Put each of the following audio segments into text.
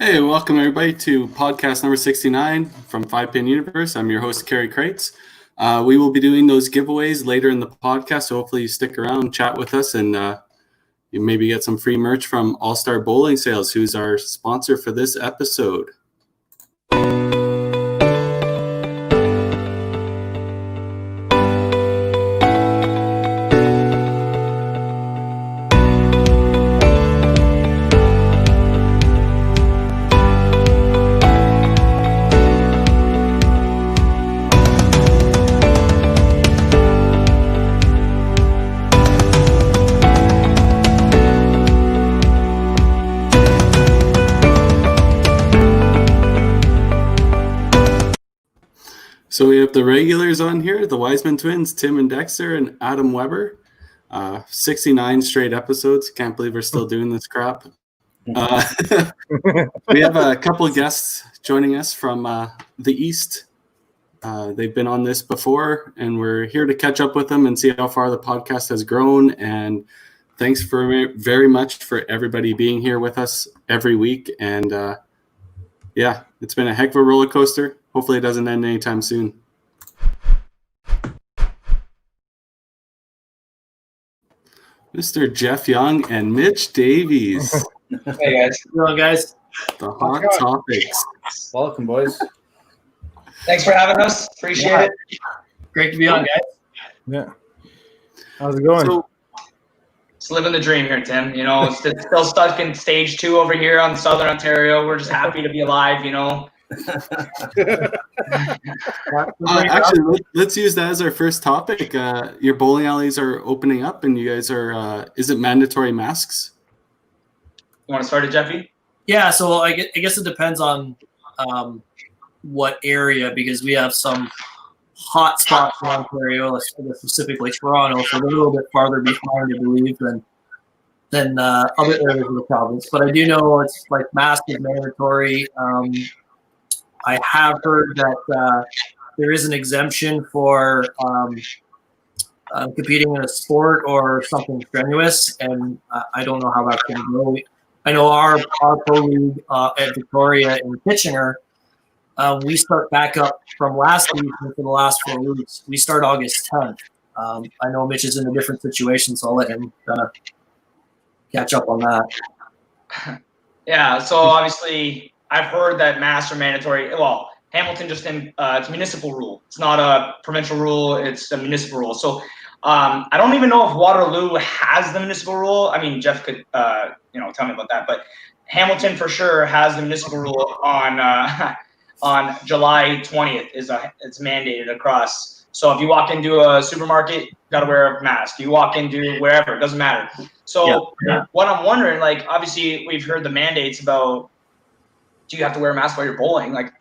Hey, welcome everybody to podcast number 69 from 5-Pin Universe. I'm your host, Kerry Kreitz. We will be doing those giveaways later in the podcast, so hopefully you stick around, chat with us, and you maybe get some free merch from All Star Bowling Sales, who's our sponsor for this episode. So we have the regulars on here, the Wiseman twins, Tim and Dexter, and Adam Weber. 69 straight episodes. Can't believe we're still doing this crap. We have a couple of guests joining us from the East. They've been on this before, and we're here to catch up with them and see how far the podcast has grown. And thanks very much for everybody being here with us every week. And yeah, it's been a heck of a roller coaster. Hopefully it doesn't end anytime soon. Mr. Jeff Young and Mitch Davies. Hey guys. Hello guys. The hot topics. Welcome, boys. Thanks for having us. Appreciate it. Great to be on, guys. Yeah. How's it going? So, It's living the dream here, Tim. You know, it's still stuck in stage 2 over here on Southern Ontario. We're just happy to be alive, you know. actually, let's use that as our first topic. Your bowling alleys are opening up, and you guys are. Is it mandatory masks? You want to start it, Jeffy? Yeah, so I guess it depends on what area, because we have some hot spots in Ontario, specifically Toronto, so they're a little bit farther behind, I believe, than other areas of the province. But I do know it's like mask is mandatory. I have heard that there is an exemption for competing in a sport or something strenuous, and I don't know how that's going to go. I know our pro league at Victoria in Kitchener, we start back up from last week for the last 4 weeks. We start August 10th. I know Mitch is in a different situation, so I'll let him catch up on that. Yeah, so obviously I've heard that masks are mandatory. Well, Hamilton just it's a municipal rule. It's not a provincial rule. It's a municipal rule. So I don't even know if Waterloo has the municipal rule. I mean, Jeff could tell me about that. But Hamilton for sure has the municipal rule on July 20th. It's mandated across. So if you walk into a supermarket, you got to wear a mask. You walk into wherever, it doesn't matter. So what I'm wondering, like, obviously we've heard the mandates about, do you have to wear a mask while you're bowling? Like,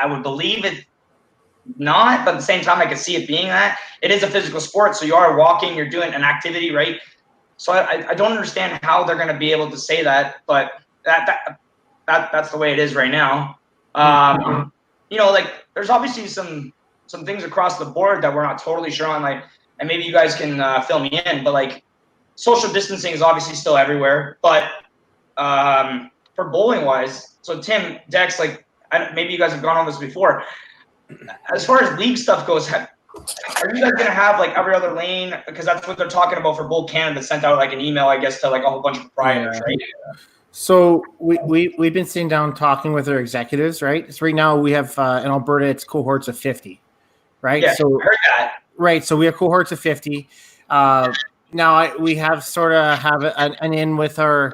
I would believe it not, but at the same time, I could see it being that. It is a physical sport, so you are walking, you're doing an activity, right? So I don't understand how they're going to be able to say that, but that's the way it is right now. Like, there's obviously some things across the board that we're not totally sure on, like, and maybe you guys can fill me in, but like, social distancing is obviously still everywhere, but for bowling wise, so Tim, Dex, like, maybe you guys have gone on this before. As far as league stuff goes, are you guys gonna have like every other lane? Because that's what they're talking about for Bowl Canada. Sent out like an email, I guess, to like a whole bunch of proprietors, right? So we've been sitting down talking with our executives, right? So right now we have in Alberta, it's cohorts of 50, right? Yeah, so I heard that. Right, so we have cohorts of 50. Now we have sort of have an in with our.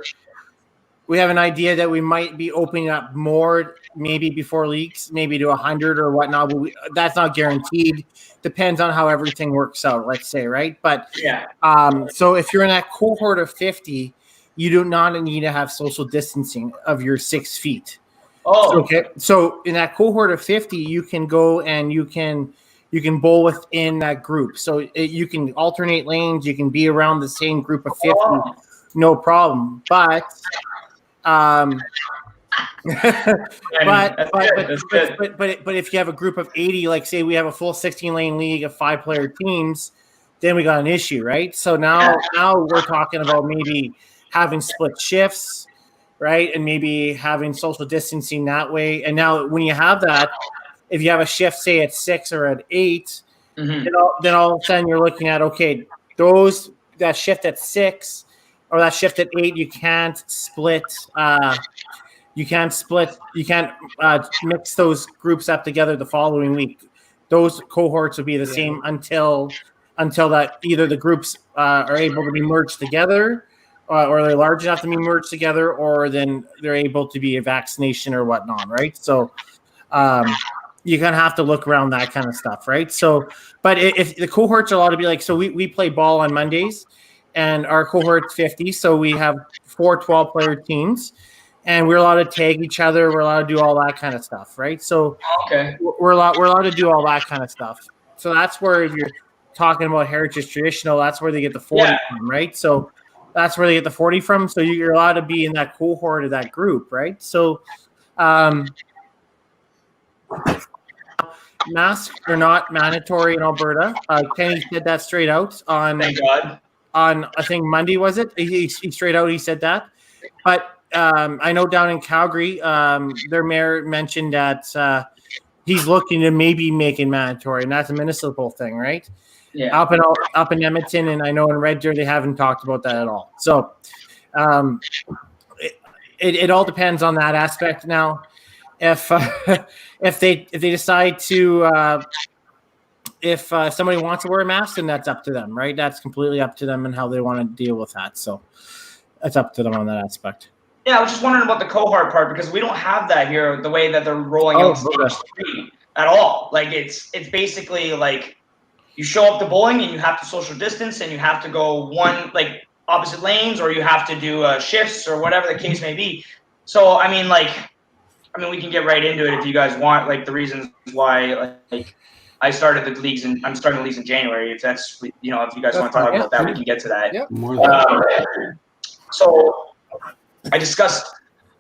We have an idea that we might be opening up more, maybe before leagues, maybe to 100 or whatnot. But that's not guaranteed. Depends on how everything works out, let's say, right? But yeah. So if you're in that cohort of 50, you do not need to have social distancing of your 6 feet. Oh, okay. So in that cohort of 50, you can go and you can bowl within that group. So you can alternate lanes. You can be around the same group of 50, no problem. But but if you have a group of 80, like say we have a full 16-lane league of 5-player teams, then we got an issue, right? So now we're talking about maybe having split shifts, right? And maybe having social distancing that way. And now when you have that, if you have a shift, say at 6 or at 8, then all of a sudden you're looking at, okay, that shift at 6 or that shift at 8, you can't split. You can't mix those groups up together the following week. Those cohorts will be the same until that either the groups are able to be merged together, or they're large enough to be merged together, or then they're able to be a vaccination or whatnot, right? So you're gonna have to look around that kind of stuff, right? So, but if the cohorts are allowed to be like, so we play ball on Mondays, and our cohort's 50, so we have 4 12-player teams. And we're allowed to tag each other. We're allowed to do all that kind of stuff, right? So we're allowed to do all that kind of stuff. So that's where, if you're talking about heritage traditional, that's where they get the 40 from, right? So that's where they get the 40 from. So you're allowed to be in that cohort of that group, right? So masks are not mandatory in Alberta. Kenny said that straight out on, thank God. On I think Monday, was it? He straight out, he said that. But I know down in Calgary, their mayor mentioned that he's looking to maybe make it mandatory, and that's a municipal thing, right? Yeah. Up in Edmonton, and I know in Red Deer they haven't talked about that at all. So it all depends on that aspect. Now, if they decide to if somebody wants to wear a mask, then that's up to them, right? That's completely up to them and how they want to deal with that. So that's up to them on that aspect. Yeah, I was just wondering about the cohort part, because we don't have that here the way that they're rolling out stage 3 at all. Like it's basically like you show up to bowling and you have to social distance and you have to go like opposite lanes, or you have to do shifts or whatever the case may be. So I mean we can get right into it if you guys want, like the reasons why like I started the leagues and I'm starting the leagues in January. If that's if you guys want to talk about that, we can get to that. Yep. So I discussed.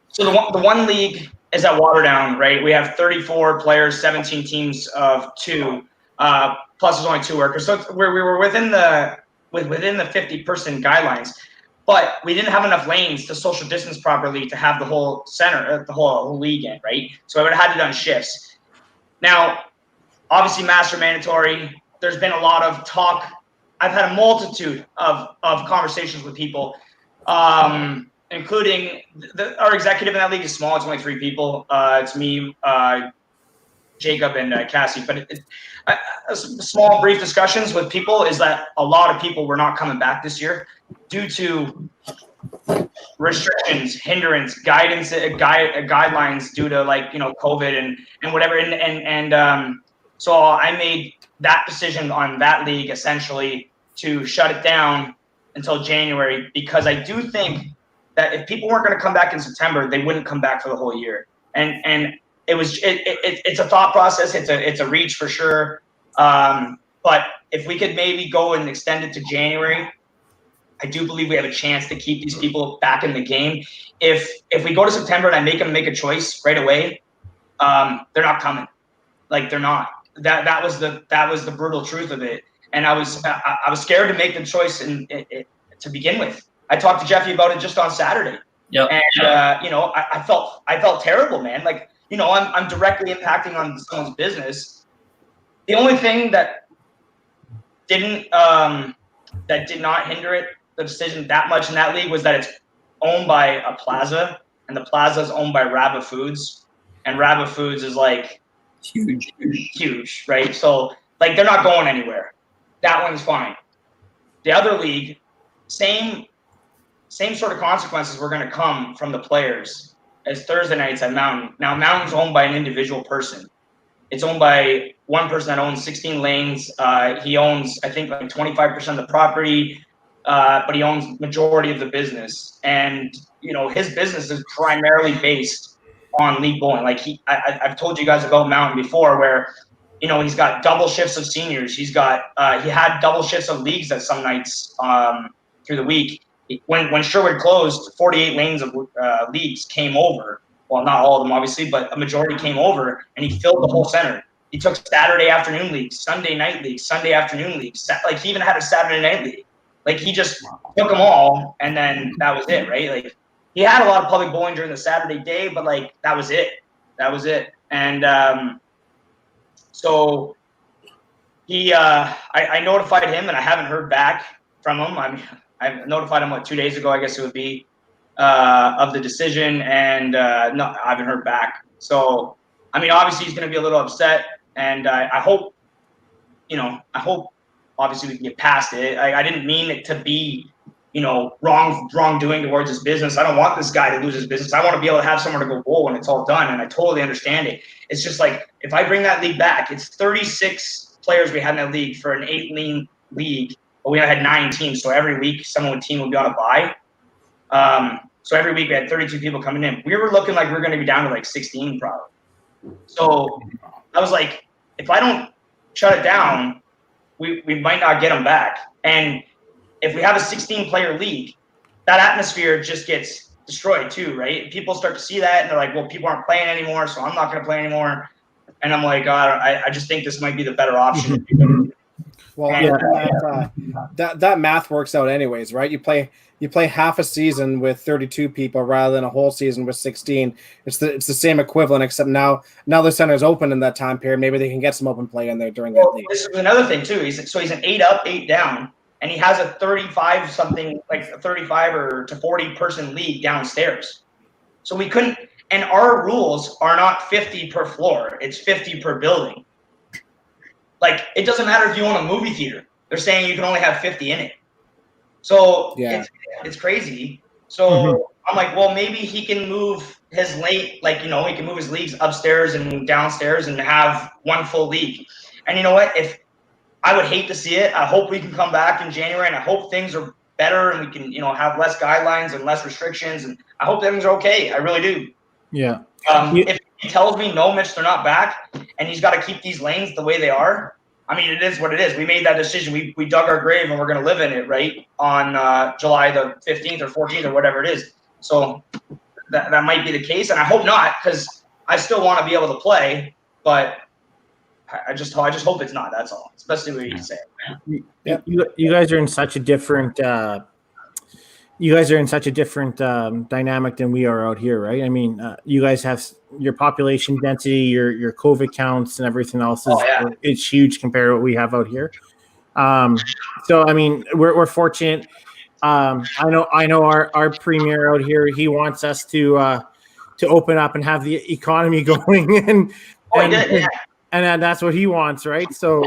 So the one league is at Waterdown, right? We have 34 players, 17 teams of 2, plus there's only 2 workers. So we were within the 50-person guidelines, but we didn't have enough lanes to social distance properly to have the whole center, the whole league in, right? So I would have had to done shifts. Now, obviously, masks are mandatory. There's been a lot of talk. I've had a multitude of conversations with people. Including our executive in that league is small. It's only 3 people. It's me, Jacob, and Cassie. But small, brief discussions with people is that a lot of people were not coming back this year due to restrictions, hindrance, guidance, guidelines due to COVID and whatever. And so I made that decision on that league essentially to shut it down until January, because I do think that if people weren't going to come back in September, they wouldn't come back for the whole year. And it's a thought process. It's a reach for sure. But if we could maybe go and extend it to January, I do believe we have a chance to keep these people back in the game. If we go to September and I make them make a choice right away, they're not coming. Like they're not. That was the brutal truth of it. And I was scared to make the choice to begin with. I talked to Jeffy about it just on Saturday. Yep. And I felt terrible, man. Like, I'm directly impacting on someone's business. The only thing that did not hinder the decision that much in that league was that it's owned by a plaza, and the plaza is owned by Rabba Foods, and Rabba Foods is like huge, right? So like they're not going anywhere. That one's fine. The other league, same sort of consequences were going to come from the players as Thursday nights at Mountain. Now, Mountain's owned by an individual person. It's owned by one person that owns 16 lanes. He owns, I think, like 25% of the property, but he owns majority of the business. And, his business is primarily based on league bowling. Like I've told you guys about Mountain before, where, he's got double shifts of seniors. He had double shifts of leagues at some nights through the week. When Sherwood closed, 48 lanes of leagues came over. Well, not all of them, obviously, but a majority came over, and he filled the whole center. He took Saturday afternoon leagues, Sunday night leagues, Sunday afternoon leagues. Like, he even had a Saturday night league. Like, he just took them all, and then that was it, right? Like, he had a lot of public bowling during the Saturday day, but like that was it. And so he, I notified him, and I haven't heard back from him. I notified him 2 days ago, I guess it would be, of the decision, and no, I haven't heard back. So, I mean, obviously he's going to be a little upset, and I hope, obviously we can get past it. I didn't mean it to be, wrongdoing towards his business. I don't want this guy to lose his business. I want to be able to have somewhere to go bowl when it's all done, and I totally understand it. It's just like, if I bring that league back, it's 36 players we had in that league for an 8-lane league, but we had 9 teams, so every week someone team would be on a bye. So every week we had 32 people coming in. We were looking like we were going to be down to like 16 probably. So I was like, if I don't shut it down, we might not get them back. And if we have a 16-player league, that atmosphere just gets destroyed too, right? People start to see that, and they're like, well, people aren't playing anymore, so I'm not going to play anymore. And I'm like, God, I just think this might be the better option. Well, that math works out anyways, right? You play half a season with 32 people rather than a whole season with 16. It's the same equivalent, except now the center's open in that time period. Maybe they can get some open play in there during that league. This is another thing too. He's an 8 up, 8 down, and he has a 35 something, like a 35 or to 40 person league downstairs. So we couldn't, and our rules are not 50 per floor. It's 50 per building. Like, it doesn't matter if you own a movie theater. They're saying you can only have 50 in it. So yeah, it's crazy. So I'm like, well, maybe he can move his lane, he can move his leagues upstairs and downstairs and have one full league. And you know what? If I would hate to see it, I hope we can come back in January, and I hope things are better and we can, have less guidelines and less restrictions. And I hope things are okay. I really do. Yeah. If he tells me, no, Mitch, they're not back, and he's got to keep these lanes the way they are, I mean, it is what it is. We made that decision. We dug our grave, and we're going to live in it, right, on July the 15th or 14th or whatever it is. So that might be the case, and I hope not, because I still want to be able to play, but I just hope it's not. That's all. Especially what you say. You guys are in such a different dynamic than we are out here, right? I mean, you guys have your population density, your COVID counts, and everything else it's huge compared to what we have out here. So I mean, we're fortunate. I know our premier out here, he wants us to open up and have the economy going, and that's what he wants, right? So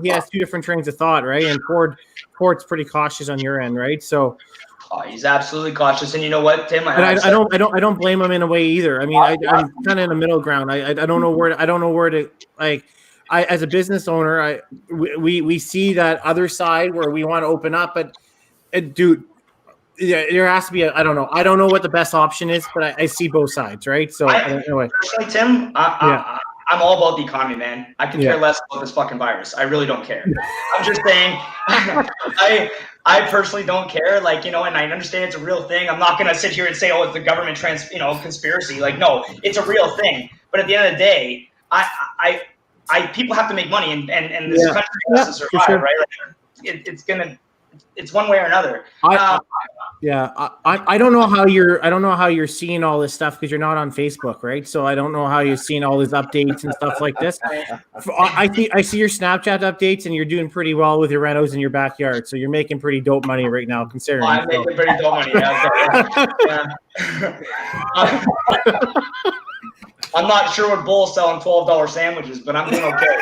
he has two different trains of thought, right? And Ford's pretty cautious on your end, right? So he's absolutely cautious, and you know what, Tim? I don't blame him in a way either. I mean, I'm kind of in the middle ground. I don't know where to like. I as a business owner, we see that other side where we want to open up, but dude, there has to be I don't know. I don't know what the best option is, but I see both sides, right? So anyway, personally, Tim, I'm all about the economy, man. I can care less about this fucking virus. I really don't care. I'm just saying, I personally don't care. Like, and I understand it's a real thing. I'm not going to sit here and say, oh, it's the government conspiracy. Like, no, it's a real thing. But at the end of the day, people have to make money, and this country has to survive, sure. Right? Like, it's one way or another. I don't know how you're seeing all this stuff because you're not on Facebook, right? So I don't know how you're seeing all these updates and stuff like this. I see your Snapchat updates, and you're doing pretty well with your renos in your backyard. So you're making pretty dope money right now, considering. I'm making pretty dope money. I'm not sure what Bull's selling $12 sandwiches, but I'm doing okay.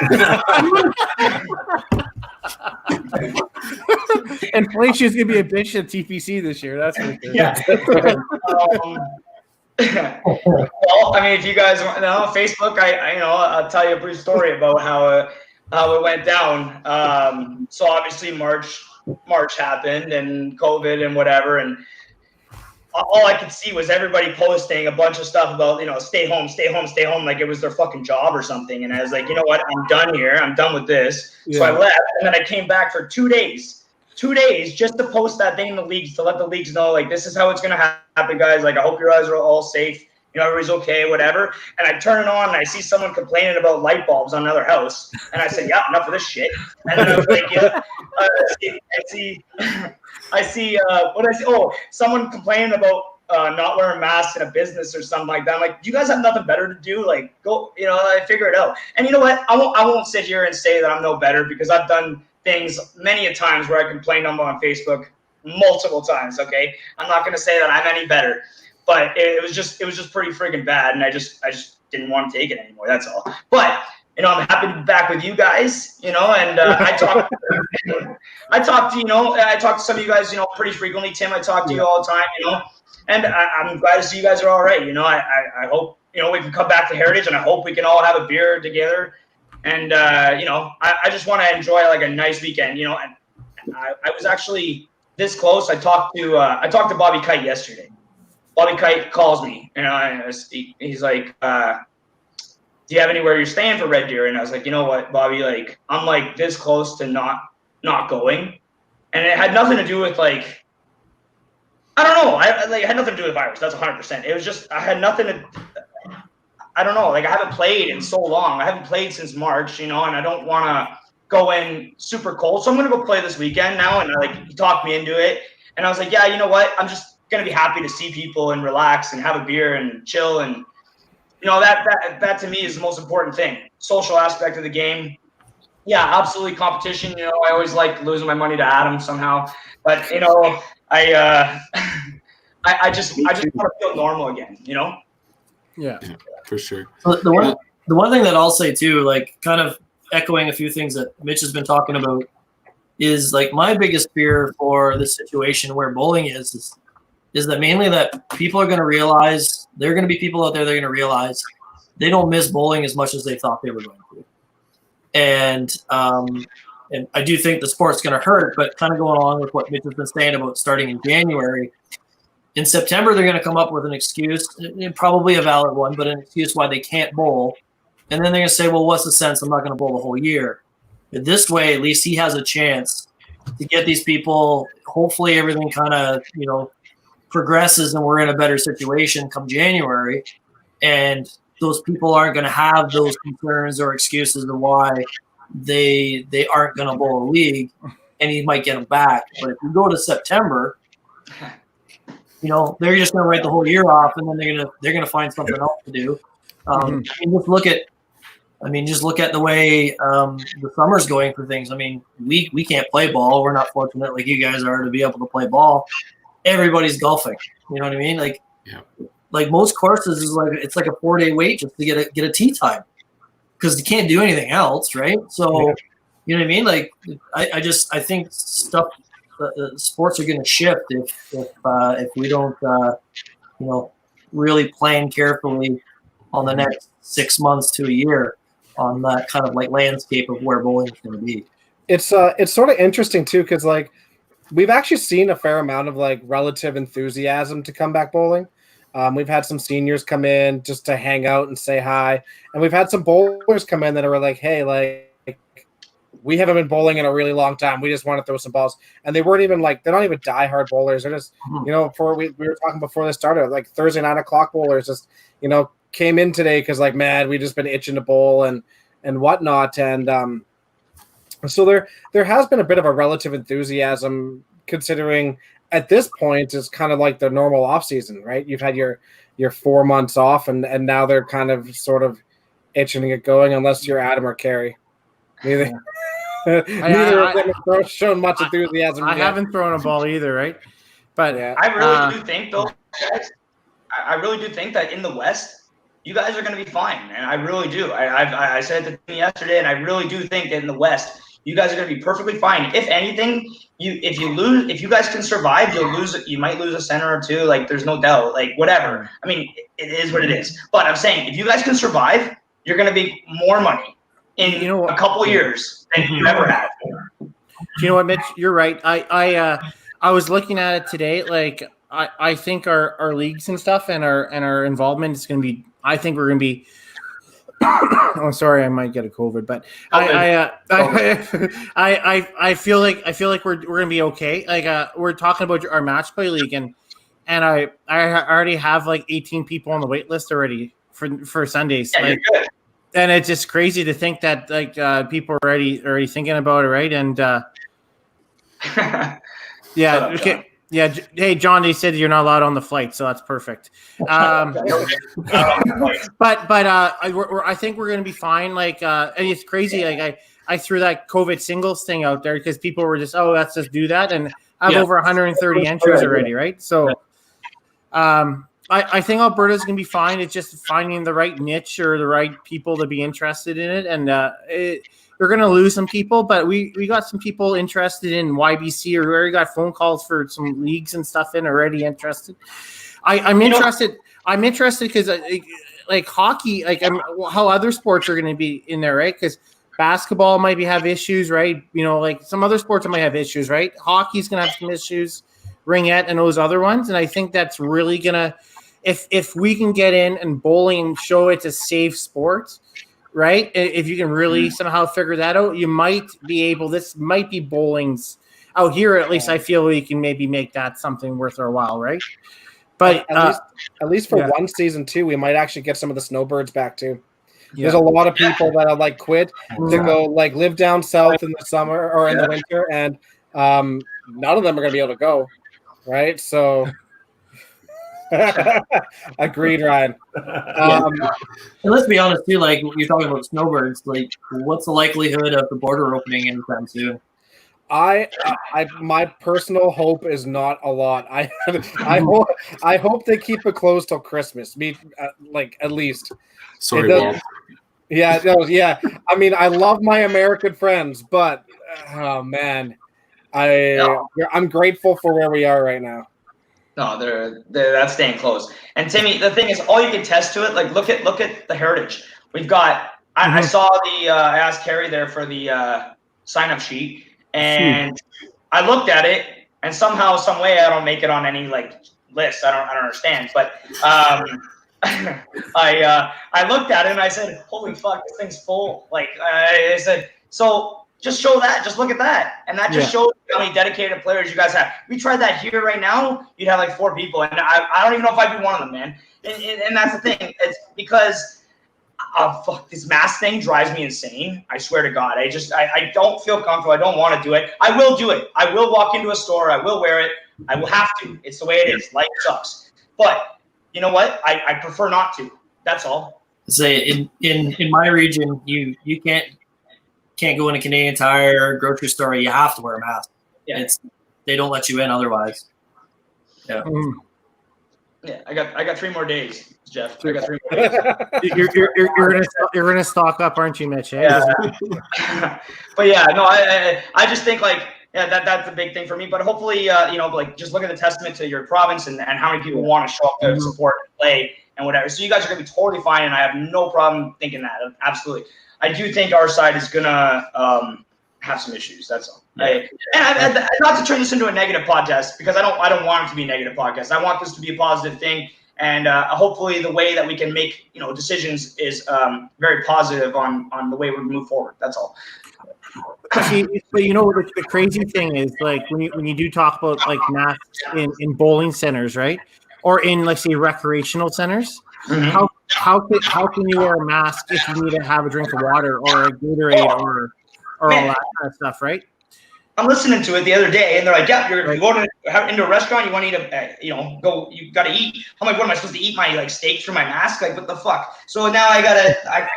Inflation is going to be a bitch at TPC this year. That's for sure. Yeah. Well, I mean, if you guys want to know, Facebook, I'll tell you a brief story about how it went down. So obviously March happened and COVID and whatever, and all I could see was everybody posting a bunch of stuff about, stay home, like it was their fucking job or something. And I was like, you know what? I'm done here. I'm done with this. Yeah. So I left, and then I came back for 2 days just to post that thing in the leagues, to let the leagues know, like, this is how it's going to happen, guys. Like, I hope you guys are all safe. You know, everybody's okay, whatever. And I turn it on and I see someone complaining about light bulbs on another house. And I said, yeah, enough of this shit. And then I was like, yeah, I see, someone complaining about not wearing masks in a business or something like that. I'm like, you guys have nothing better to do? Like, go, you know, figure it out. And you know what? I won't sit here and say that I'm no better, because I've done things many a times where I complained on Facebook multiple times. Okay, I'm not gonna say that I'm any better, but it was just pretty freaking bad, and I just didn't want to take it anymore. That's all. But you know, I'm happy to be back with you guys. You know, and I talk to some of you guys, you know, pretty frequently. Tim, I talk to you all the time. You know, and I'm glad to see you guys are all right. You know, I hope, you know, we can come back to Heritage, and I hope we can all have a beer together. And you know, I just want to enjoy like a nice weekend. You know, and I was actually this close. I talked to Bobby Kite yesterday. Bobby Kite calls me, and he's like, do you have anywhere you're staying for Red Deer? And I was like, you know what, Bobby, like, I'm like this close to not going. And it had nothing to do with like, I don't know. It had nothing to do with virus. That's 100%. It was just, I had nothing to, I don't know. Like, I haven't played in so long. I haven't played since March, you know, and I don't want to go in super cold. So I'm going to go play this weekend now. And like, he talked me into it. And I was like, yeah, you know what? I'm just going to be happy to see people and relax and have a beer and chill. And, you know, that to me is the most important thing. Social aspect of the game. Yeah, absolutely competition. You know, I always like losing my money to Adam somehow. But, you know, I just want to feel normal again, you know? Yeah, for sure. The one thing that I'll say too, like kind of echoing a few things that Mitch has been talking about, is like my biggest fear for this situation where bowling is that mainly that people are going to realize, there are going to be people out there that are going to realize they don't miss bowling as much as they thought they were going to. And I do think the sport's going to hurt, but kind of going along with what Mitch has been saying about starting in January, in September, they're going to come up with an excuse, probably a valid one, but an excuse why they can't bowl. And then they're going to say, well, what's the sense? I'm not going to bowl the whole year. But this way, at least he has a chance to get these people. Hopefully everything kind of, you know, progresses and we're in a better situation come January. And those people aren't going to have those concerns or excuses of why they aren't going to bowl a league, and he might get them back. But if you go to September, you know, they're just going to write the whole year off, and then they're gonna find something else to do. Just look at the way the summer's going for things. I mean, we can't play ball. We're not fortunate like you guys are to be able to play ball. Everybody's golfing. You know what I mean? Like, yeah. Like most courses is like it's like a 4-day wait just to get a tee time, because you can't do anything else, right? So, you know what I mean? Like, I think stuff. Sports are going to shift if we don't, you know, really plan carefully on the next 6 months to a year on that kind of like landscape of where bowling is going to be. It's sort of interesting too, because like we've actually seen a fair amount of like relative enthusiasm to come back bowling. We've had some seniors come in just to hang out and say hi, and we've had some bowlers come in that are like, hey, like, we haven't been bowling in a really long time. We just want to throw some balls. And they weren't even like, they're not even diehard bowlers. They're just, you know, we were talking before this started, like Thursday 9 o'clock bowlers just, you know, came in today because like, man, we just been itching to bowl and whatnot. And so there has been a bit of a relative enthusiasm, considering at this point is kind of like the normal off season, right? You've had your 4 months off, and now they're kind of sort of itching to get going, unless you're Adam or Carrie. Neither of them have shown much enthusiasm. I haven't thrown a ball either, right? But I really do think, though, guys, I really do think that in the West, you guys are going to be fine, and I really do. I said it to me yesterday, and I really do think that in the West, you guys are going to be perfectly fine. If anything, if you guys can survive, you might lose a center or two. Like, there's no doubt. Like, whatever. I mean, it is what it is. But I'm saying, if you guys can survive, you're going to make more money in a couple of years than you ever have. Do you know what, Mitch? You're right. I was looking at it today. Like, I think our leagues and stuff and our involvement is going to be. I think we're going to be. Oh, sorry, I might get a COVID, but I feel like we're going to be okay. Like, we're talking about our match play league, and and I already have like 18 people on the wait list already for Sundays. Yeah, like, you're good. and it's just crazy to think that like people are already thinking about it, right? And yeah, Shut up, okay. John. Yeah, hey John, they said you're not allowed on the flight, so that's perfect. But I think we're gonna be fine. Like, and it's crazy. Like I threw that COVID singles thing out there because people were just, oh, let's just do that, and I have over 130 entries already, right? So, I think Alberta's gonna be fine. It's just finding the right niche or the right people to be interested in it, and we're going to lose some people, but we got some people interested in YBC, or we already got phone calls for some leagues and stuff in already interested. I'm interested. I'm interested because like hockey, like how other sports are going to be in there, right? Because basketball might have issues, right? You know, like some other sports might have issues, right? Hockey's going to have some issues, ringette and those other ones. And I think that's really going to, if we can get in and bowling and show it's a safe sport, right? If you can really somehow figure that out, you might be able, this might be bowling's out here. At least I feel we can maybe make that something worth our while, right? But at least for one season too, we might actually get some of the snowbirds back too. Yeah. There's a lot of people that are like quit to go like live down south in the summer or in the winter, and none of them are going to be able to go, right? So agreed, Ryan. And let's be honest too, like you're talking about snowbirds, like what's the likelihood of the border opening anytime soon? My personal hope is not a lot. I hope they keep it closed till Christmas. Like at least. Sorry, Walt. Yeah, no, yeah. I mean, I love my American friends, but oh man, I'm grateful for where we are right now. No, they're that's staying close. And Timmy, the thing is, all you can test to it. Like look at the heritage we've got. I saw I asked Carrie there for the sign up sheet. And I looked at it, and somehow, some way, I don't make it on any like list. I don't understand. But I looked at it and I said, "Holy fuck, this thing's full!" Like I said, so just show that. Just look at that, and that just shows how many dedicated players you guys have. We tried that here right now. You'd have like 4 people, and I don't even know if I'd be one of them, man. And that's the thing. It's because. Fuck, this mask thing drives me insane. I swear to God. I don't feel comfortable. I don't want to do it. I will do it. I will walk into a store. I will wear it. I will have to. It's the way it is. Life sucks. But you know what? I prefer not to. That's all. Say in my region, you can't go in a Canadian Tire or grocery store. You have to wear a mask. Yeah. They don't let you in otherwise. Yeah. Yeah. I got 3 more days. Jeff, I got 3 more days. you're gonna stock up, aren't you, Mitch? Yeah. But yeah, no, I just think like that's the big thing for me. But hopefully, like just look at the testament to your province and how many people want to show up to support and play and whatever. So you guys are gonna be totally fine, and I have no problem thinking that. Absolutely, I do think our side is gonna have some issues. That's all. And not to turn this into a negative podcast because I don't want it to be a negative podcast. I want this to be a positive thing. And hopefully the way that we can make decisions is very positive on the way we move forward. That's all. See, but the crazy thing is like when you do talk about like masks in bowling centers, right, or in like say recreational centers, how can you wear a mask if you need to have a drink of water or a Gatorade or all that kind of stuff, right? I'm listening to it the other day, and they're like, "Yeah, you're going into a restaurant. You want to eat you got to eat." I'm like, "What am I supposed to eat my like steak through my mask? Like, what the fuck?" So now I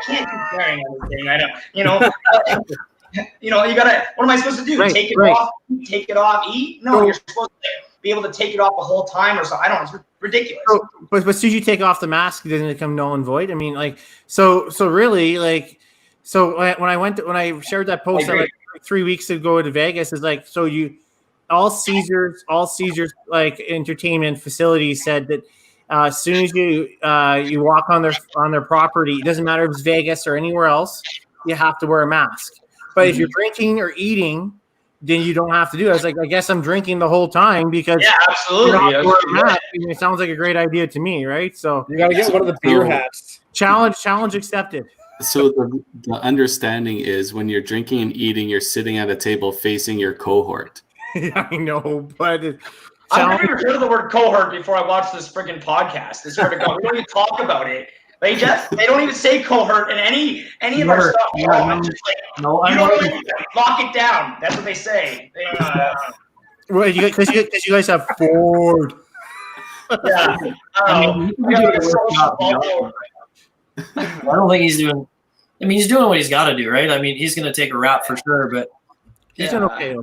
can't keep wearing everything. I don't, you gotta. What am I supposed to do? Take it off, eat? No, you're supposed to be able to take it off the whole time or so. I don't. It's ridiculous. But as soon as you take off the mask, doesn't it become null and void? I mean, like, so really, like, so when I shared that post like 3 weeks ago to Vegas, is like, so all Caesars like entertainment facilities said that as soon as you walk on their property, it doesn't matter if it's Vegas or anywhere else, you have to wear a mask. But if you're drinking or eating, then you don't have to do it. I was like, I guess I'm drinking the whole time because absolutely. It sounds like a great idea to me, right? So you gotta get one of the beer hats. Challenge accepted. So the understanding is when you're drinking and eating, you're sitting at a table facing your cohort. I know, but I've never even heard of the word cohort before I watched this friggin' podcast. This sort of God, we don't even talk about it. They don't even say cohort in any of our stuff. No, I you know. don't even lock it down. That's what they say. Well, because you guys have Ford. Yeah. I don't think he's doing. I mean, he's doing what he's got to do, right? I mean, he's going to take a rap for sure, but He's doing okay.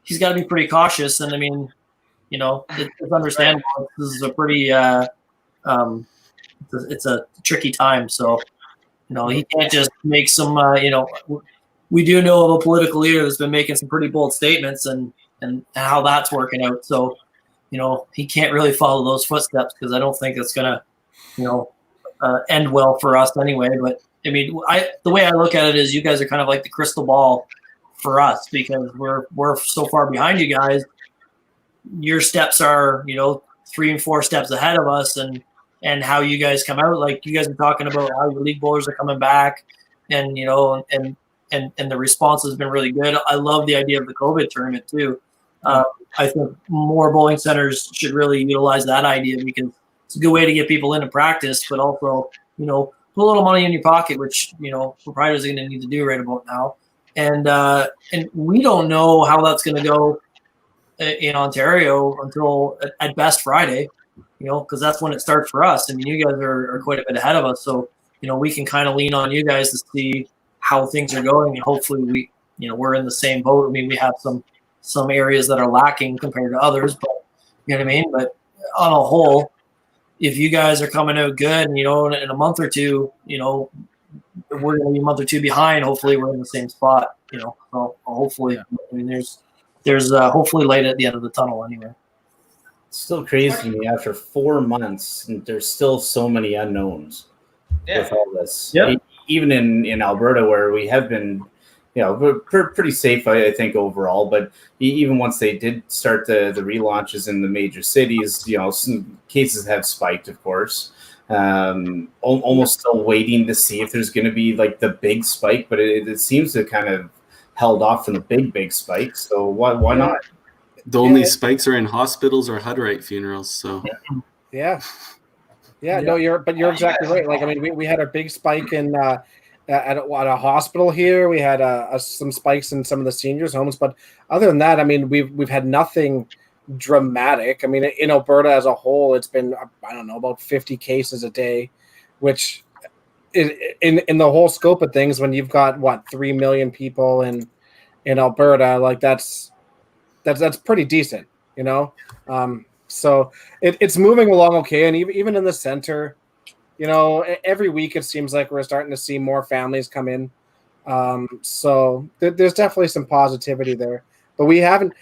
He's got to be pretty cautious. And I mean, you know, it's understandable. This is a pretty, it's a tricky time. So, you know, he can't just make some, you know, we do know of a political leader that's been making some pretty bold statements and how that's working out. So, you know, he can't really follow those footsteps because I don't think it's going to, you know, end well for us anyway. But I mean, the way I look at it is you guys are kind of like the crystal ball for us because we're so far behind you guys. Your steps are, you know, 3 and 4 steps ahead of us, and how you guys come out. Like you guys are talking about how your league bowlers are coming back, and you know, and the response has been really good. I love the idea of the COVID tournament too. I think more bowling centers should really utilize that idea because it's a good way to get people into practice, but also, you know, put a little money in your pocket, which, you know, proprietors are going to need to do right about now. And we don't know how that's going to go in Ontario until at best Friday, you know, because that's when it starts for us. I mean, you guys are quite a bit ahead of us. So, you know, we can kind of lean on you guys to see how things are going. And hopefully we're in the same boat. I mean, we have some areas that are lacking compared to others, but you know what I mean? But on a whole, if you guys are coming out good, and, you know, in a month or two, you know, we're going to be a month or two behind. Hopefully we're in the same spot, you know, so hopefully, I mean, there's hopefully light at the end of the tunnel anyway. It's still crazy to me after 4 months, and there's still so many unknowns with all this. Yeah. Even in Alberta, where we have been, you know, we're pretty safe, I think, overall. But even once they did start the relaunches in the major cities, you know, some cases have spiked, of course. Almost still waiting to see if there's going to be like the big spike, but it seems to kind of held off from the big spike. So why not? The only spikes are in hospitals or HUD-right funerals. So Yeah. No, you're exactly right. Like, I mean, we had a big spike in at a hospital here. We had some spikes in some of the seniors' homes, but other than that, I mean, we've had nothing dramatic. I mean, in Alberta as a whole, it's been, I don't know, about 50 cases a day, which in the whole scope of things, when you've got 3 million people in Alberta, like that's pretty decent, you know. So it's moving along okay, and even in the center, you know, every week it seems like we're starting to see more families come in. So there's definitely some positivity there, but we haven't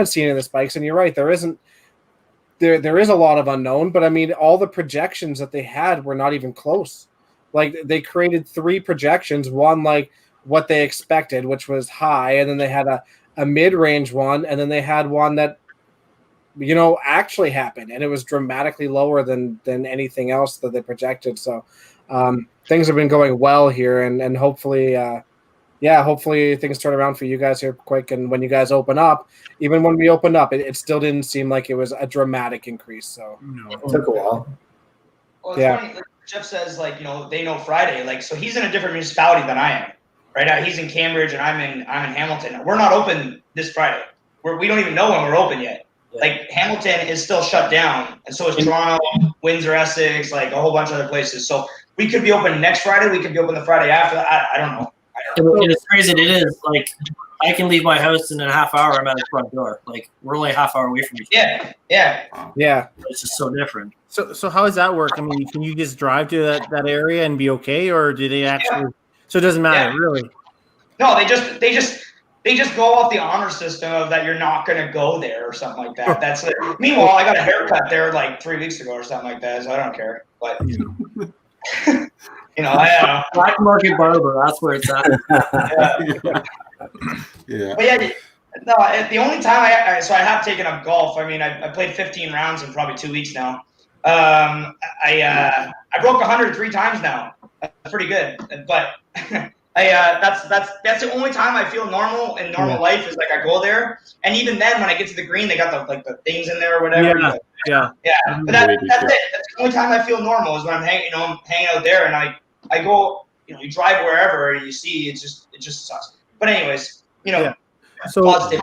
seen any of the spikes. And you're right, there is a lot of unknown. But I mean, all the projections that they had were not even close. Like they created 3 projections, one like what they expected, which was high, and then they had a mid-range one, and then they had one that, you know, actually happened, and it was dramatically lower than anything else that they projected. So things have been going well here, and hopefully hopefully things turn around for you guys here quick. And when you guys open up, even when we opened up, it still didn't seem like it was a dramatic increase. So it took a while. Well, it's funny, like Jeff says, like, you know, they know Friday, like, so he's in a different municipality than I am. Right now, he's in Cambridge and I'm in Hamilton. We're not open this Friday. We don't even know when we're open yet. Yeah. Like Hamilton is still shut down, and so is Toronto, Windsor, Essex, like a whole bunch of other places. So we could be open next Friday. We could be open the Friday after. I don't know. It's crazy. It is like I can leave my house in a half hour. I'm at the front door. Like we're only a half hour away from each other. Yeah. It's just so different. So how does that work? I mean, can you just drive to that area and be okay, or do they actually? Yeah. So it doesn't matter, really. No, they just go off the honor system of that you're not going to go there or something like that. That's it. Meanwhile, I got a haircut there like 3 weeks ago or something like that, so I don't care. But you know, Black Market Barber, that's where it's at. Yeah. But yeah, no. The only time I have taken up golf. I mean, I played 15 rounds in probably 2 weeks now. I broke 100 3 times now. That's pretty good. But That's the only time I feel normal in normal life is like I go there, and even then when I get to the green, they got the things in there or whatever. Yeah. But that's it. That's the only time I feel normal is when I'm hanging out there, and I go, you drive wherever and you see it just sucks. But anyways, positive.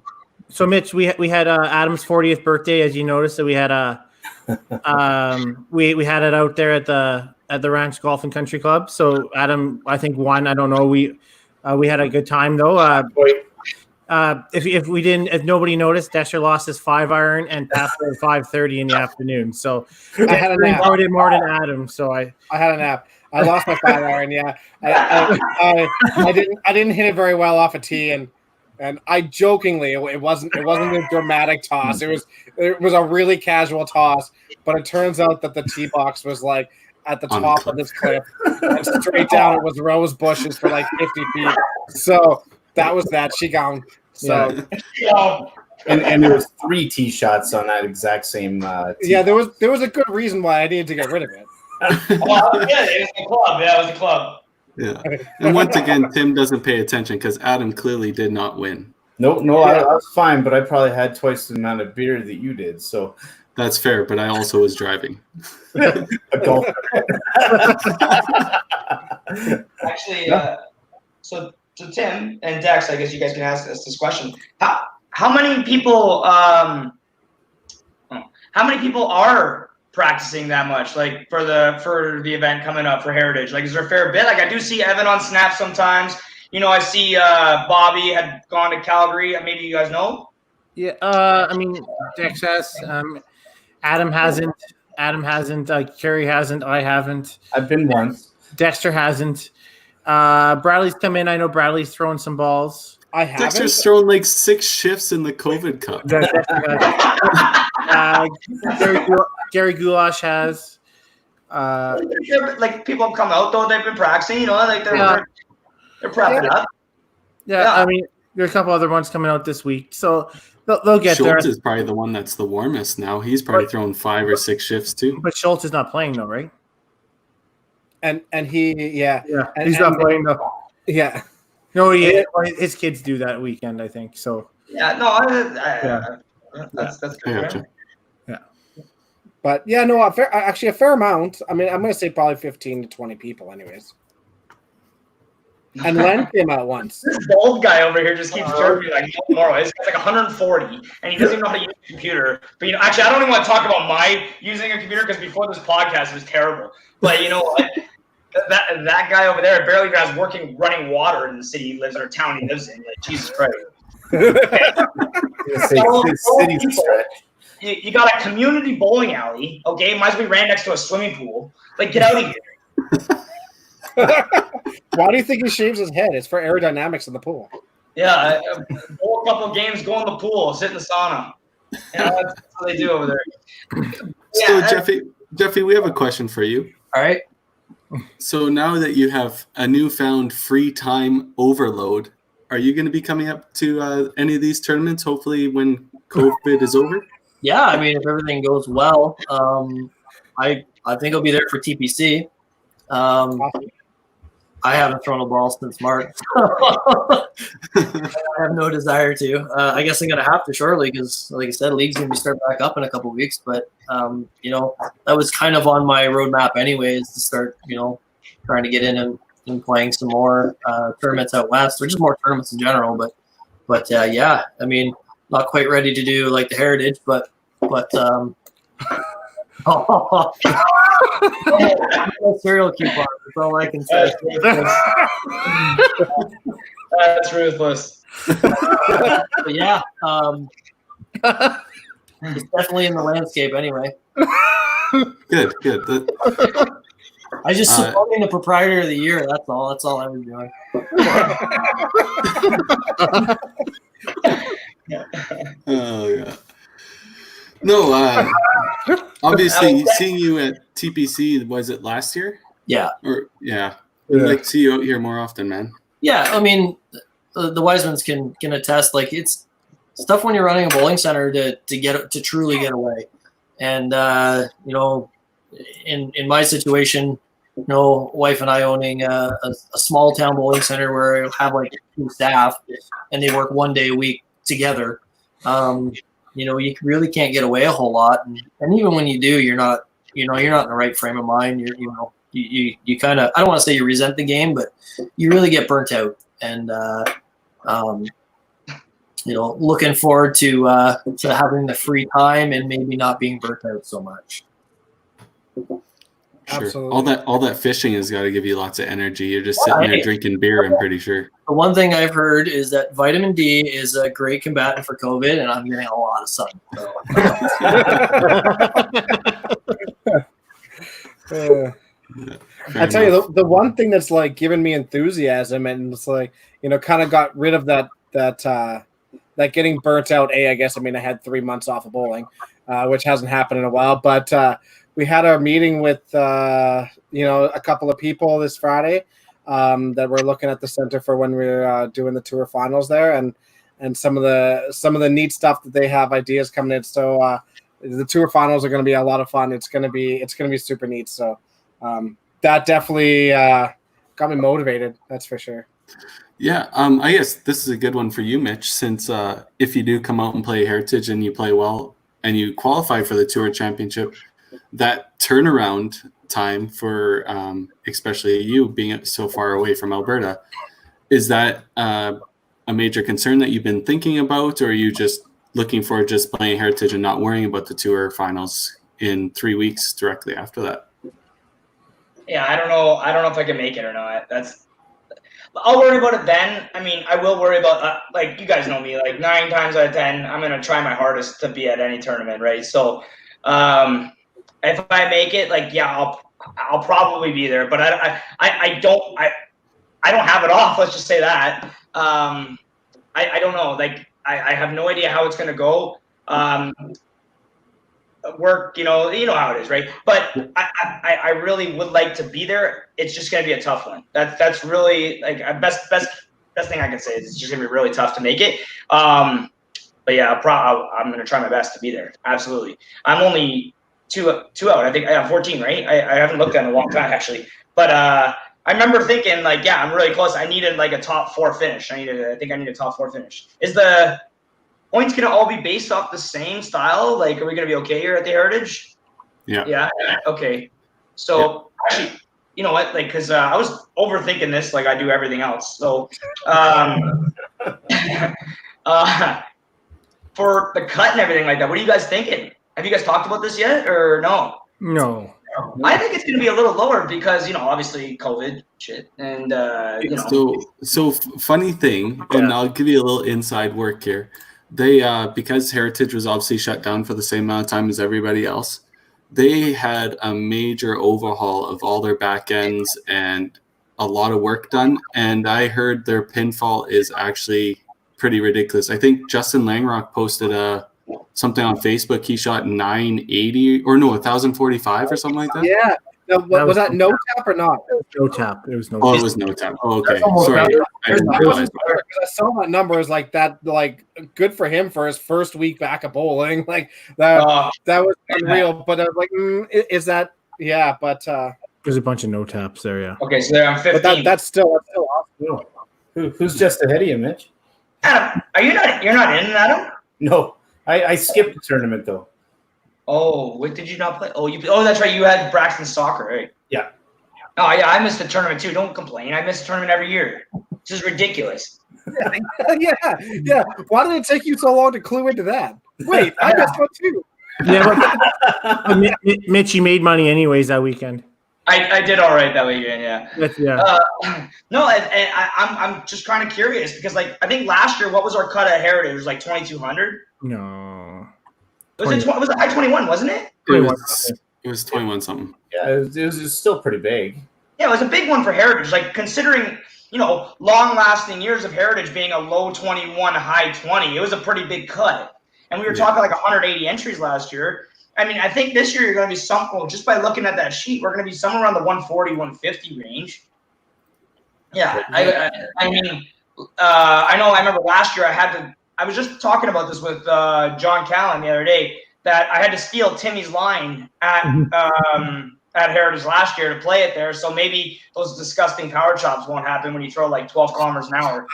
So Mitch, we had Adam's 40th birthday, as you noticed. So we had we had it out there at the Ranch Golf and Country Club. So Adam, I think won. I don't know. We had a good time though. If nobody noticed, Dexter lost his 5-iron and passed at 5:30 in the afternoon. So I had a nap. More than Adam. So I had a nap. I lost my 5-iron. Yeah, I didn't hit it very well off a tee, and I jokingly, it wasn't a dramatic toss. It was a really casual toss, but it turns out that the tee box was like at the top of this cliff, and straight down it was rose bushes for like 50 feet. So that was that. She gone. So and there was 3 tee shots on that exact same. Yeah, there was a good reason why I needed to get rid of it. It was the club. Yeah, it was the club. Yeah, and once again, Tim doesn't pay attention because Adam clearly did not win. No, I was fine, but I probably had twice the amount of beer that you did. So that's fair, but I also was driving. A golfer. Actually, so Tim and Dex, I guess you guys can ask us this question: How many people are practicing that much, like for the event coming up for Heritage? Like, is there a fair bit? Like, I do see Evan on Snap sometimes. I see Bobby had gone to Calgary. Maybe you guys know. Yeah, I mean, Dex has. Adam hasn't. Kerry hasn't. I haven't. I've been once. Dexter hasn't. Bradley's come in. I know Bradley's throwing some balls. I haven't. Dexter's thrown like 6 shifts in the COVID Cup. Gary Goulash has. Like, people have come out though. They've been practicing. Like they're prepping up. Yeah, I mean, there's a couple other ones coming out this week, so they'll get there. Schultz is probably the one that's the warmest now. He's probably thrown 5 or 6 shifts too. But Schultz is not playing though, right? And he, and he's not playing though. Yeah. No, his kids do that weekend, I think. So yeah, no, that's good. Gotcha. Yeah, but yeah, no, a fair amount. I mean, I'm going to say probably 15 to 20 people, anyways. And Len came out once. This bald guy over here just keeps chirping like no tomorrow. He's like 140, and he doesn't even know how to use a computer. But actually, I don't even want to talk about my using a computer because before this podcast it was terrible. But you know what? That guy over there barely has running water in the city he lives in, or town he lives in. Like, Jesus Christ. You got a community bowling alley, okay? Might as well be ran next to a swimming pool. Like, get out of here. Why do you think he shaves his head? It's for aerodynamics in the pool. Yeah, bowl a couple of games, go in the pool, sit in the sauna. That's what they do over there. So, Jeffy, we have a question for you. All right. So now that you have a newfound free time overload, are you going to be coming up to any of these tournaments, hopefully when COVID is over? Yeah, I mean, if everything goes well, I think I'll be there for TPC. I haven't thrown a ball since March. I have no desire to. I guess I'm going to have to shortly because, like I said, league's going to start back up in a couple of weeks. But, that was kind of on my roadmap anyways to start, trying to get in and playing some more tournaments out west, or just more tournaments in general. But yeah, I mean, not quite ready to do like the Heritage, but cereal coupon. That's all I can say. That's ruthless. But yeah, it's definitely in the landscape anyway. Good. I just supporting the proprietor of the year. That's all. That's all I was doing. Oh yeah. No, obviously seeing you at TPC, was it last year? Yeah. We'd like to see you out here more often, man. Yeah, I mean, the Wisemans can attest. Like, it's stuff when you're running a bowling center to truly get away. And in my situation, wife and I owning a small town bowling center where I have like 2 staff and they work 1 day a week together. You really can't get away a whole lot. And even when you do, you're not in the right frame of mind. You kind of, I don't want to say you resent the game, but you really get burnt out. And, looking forward to having the free time and maybe not being burnt out so much. Sure. Absolutely. All that fishing has got to give you lots of energy. You're just sitting there drinking beer, I'm pretty sure. The one thing I've heard is that vitamin D is a great combatant for COVID, and I'm getting a lot of sun. So. I tell you, the one thing that's like given me enthusiasm and it's like, kind of got rid of that getting burnt out. I guess, I had 3 months off of bowling, which hasn't happened in a while, but we had our meeting with, a couple of people this Friday that we're looking at the center for when we're doing the tour finals there, and some of the neat stuff that they have ideas coming in. So the tour finals are going to be a lot of fun. It's going to be super neat. So that definitely got me motivated. That's for sure. Yeah, I guess this is a good one for you, Mitch, since if you do come out and play Heritage and you play well and you qualify for the Tour Championship, that turnaround time for especially you being so far away from Alberta, is that a major concern that you've been thinking about, or are you just looking for just playing Heritage and not worrying about the Tour finals in 3 weeks directly after that? Yeah, I don't know if I can make it or not. I'll worry about it then. I will worry about, like, you guys know me, like 9 times out of 10, I'm going to try my hardest to be at any tournament, right? So if I make it, like, yeah, I'll probably be there, but I don't have it off. Let's just say that. I don't know. Like, I have no idea how it's going to go. Work, you know how it is, right? But I really would like to be there. It's just going to be a tough one. That's really, like, best thing I can say is it's just going to be really tough to make it. But yeah, I'm going to try my best to be there. Absolutely. I'm only two out. I think I have 14, right? I haven't looked at it in a long time, actually. But I remember thinking, like, yeah, I'm really close. I needed like a top 4 finish. I think I need a top 4 finish. Is the points going to all be based off the same style? Like, are we going to be okay here at the Heritage? Yeah. Yeah. Okay. So actually, you know what? Like, because I was overthinking this, like I do everything else. So, for the cut and everything like that, what are you guys thinking? Have you guys talked about this yet, or no? No. I think it's going to be a little lower because, obviously COVID shit and, So funny thing, and I'll give you a little inside work here. They, because Heritage was obviously shut down for the same amount of time as everybody else, they had a major overhaul of all their back ends and a lot of work done. And I heard their pinfall is actually pretty ridiculous. I think Justin Langrock posted something on Facebook. He shot 980 or 1045 or something like that. Yeah. Was that no tap or not? No tap. It was no. Oh, it was no tap. Oh, okay. almost Sorry. better. I didn't realize that. I saw that number is like that, like, good for him for his first week back of bowling. Like that was unreal. But I was like, is that? Yeah, but There's a bunch of no taps there. Yeah. okay, so there I'm 15. but that's still awesome. Who's just ahead of you, Mitch? Adam, you're not in, Adam? No, I skipped the tournament though. Oh, what did you not play? Oh, that's right. You had Braxton Soccer, right? Yeah. Oh, yeah. I missed the tournament too. Don't complain. I miss the tournament every year. This is ridiculous. yeah. Why did it take you so long to clue into that? Wait, I missed one too. Yeah, but Mitch, you made money anyways that weekend. I did all right that weekend. Yeah. Yeah. No, and I'm just kind of curious because, like, I think last year, what was our cut at Heritage? It was like 2,200. No. It was a high 21, wasn't it? It was 21 something. Yeah, it was still pretty big. Yeah, it was a big one for Heritage. Like, considering, long-lasting years of Heritage being a low 21, high 20, it was a pretty big cut. And we were talking like 180 entries last year. I think this year you're going to be just by looking at that sheet, we're going to be somewhere around the 140, 150 range. Yeah, I know. I remember last year I was just talking about this with John Callan the other day, that I had to steal Timmy's line at at Heritage last year to play it there. So maybe those disgusting power chops won't happen when you throw like 12 kilometers an hour.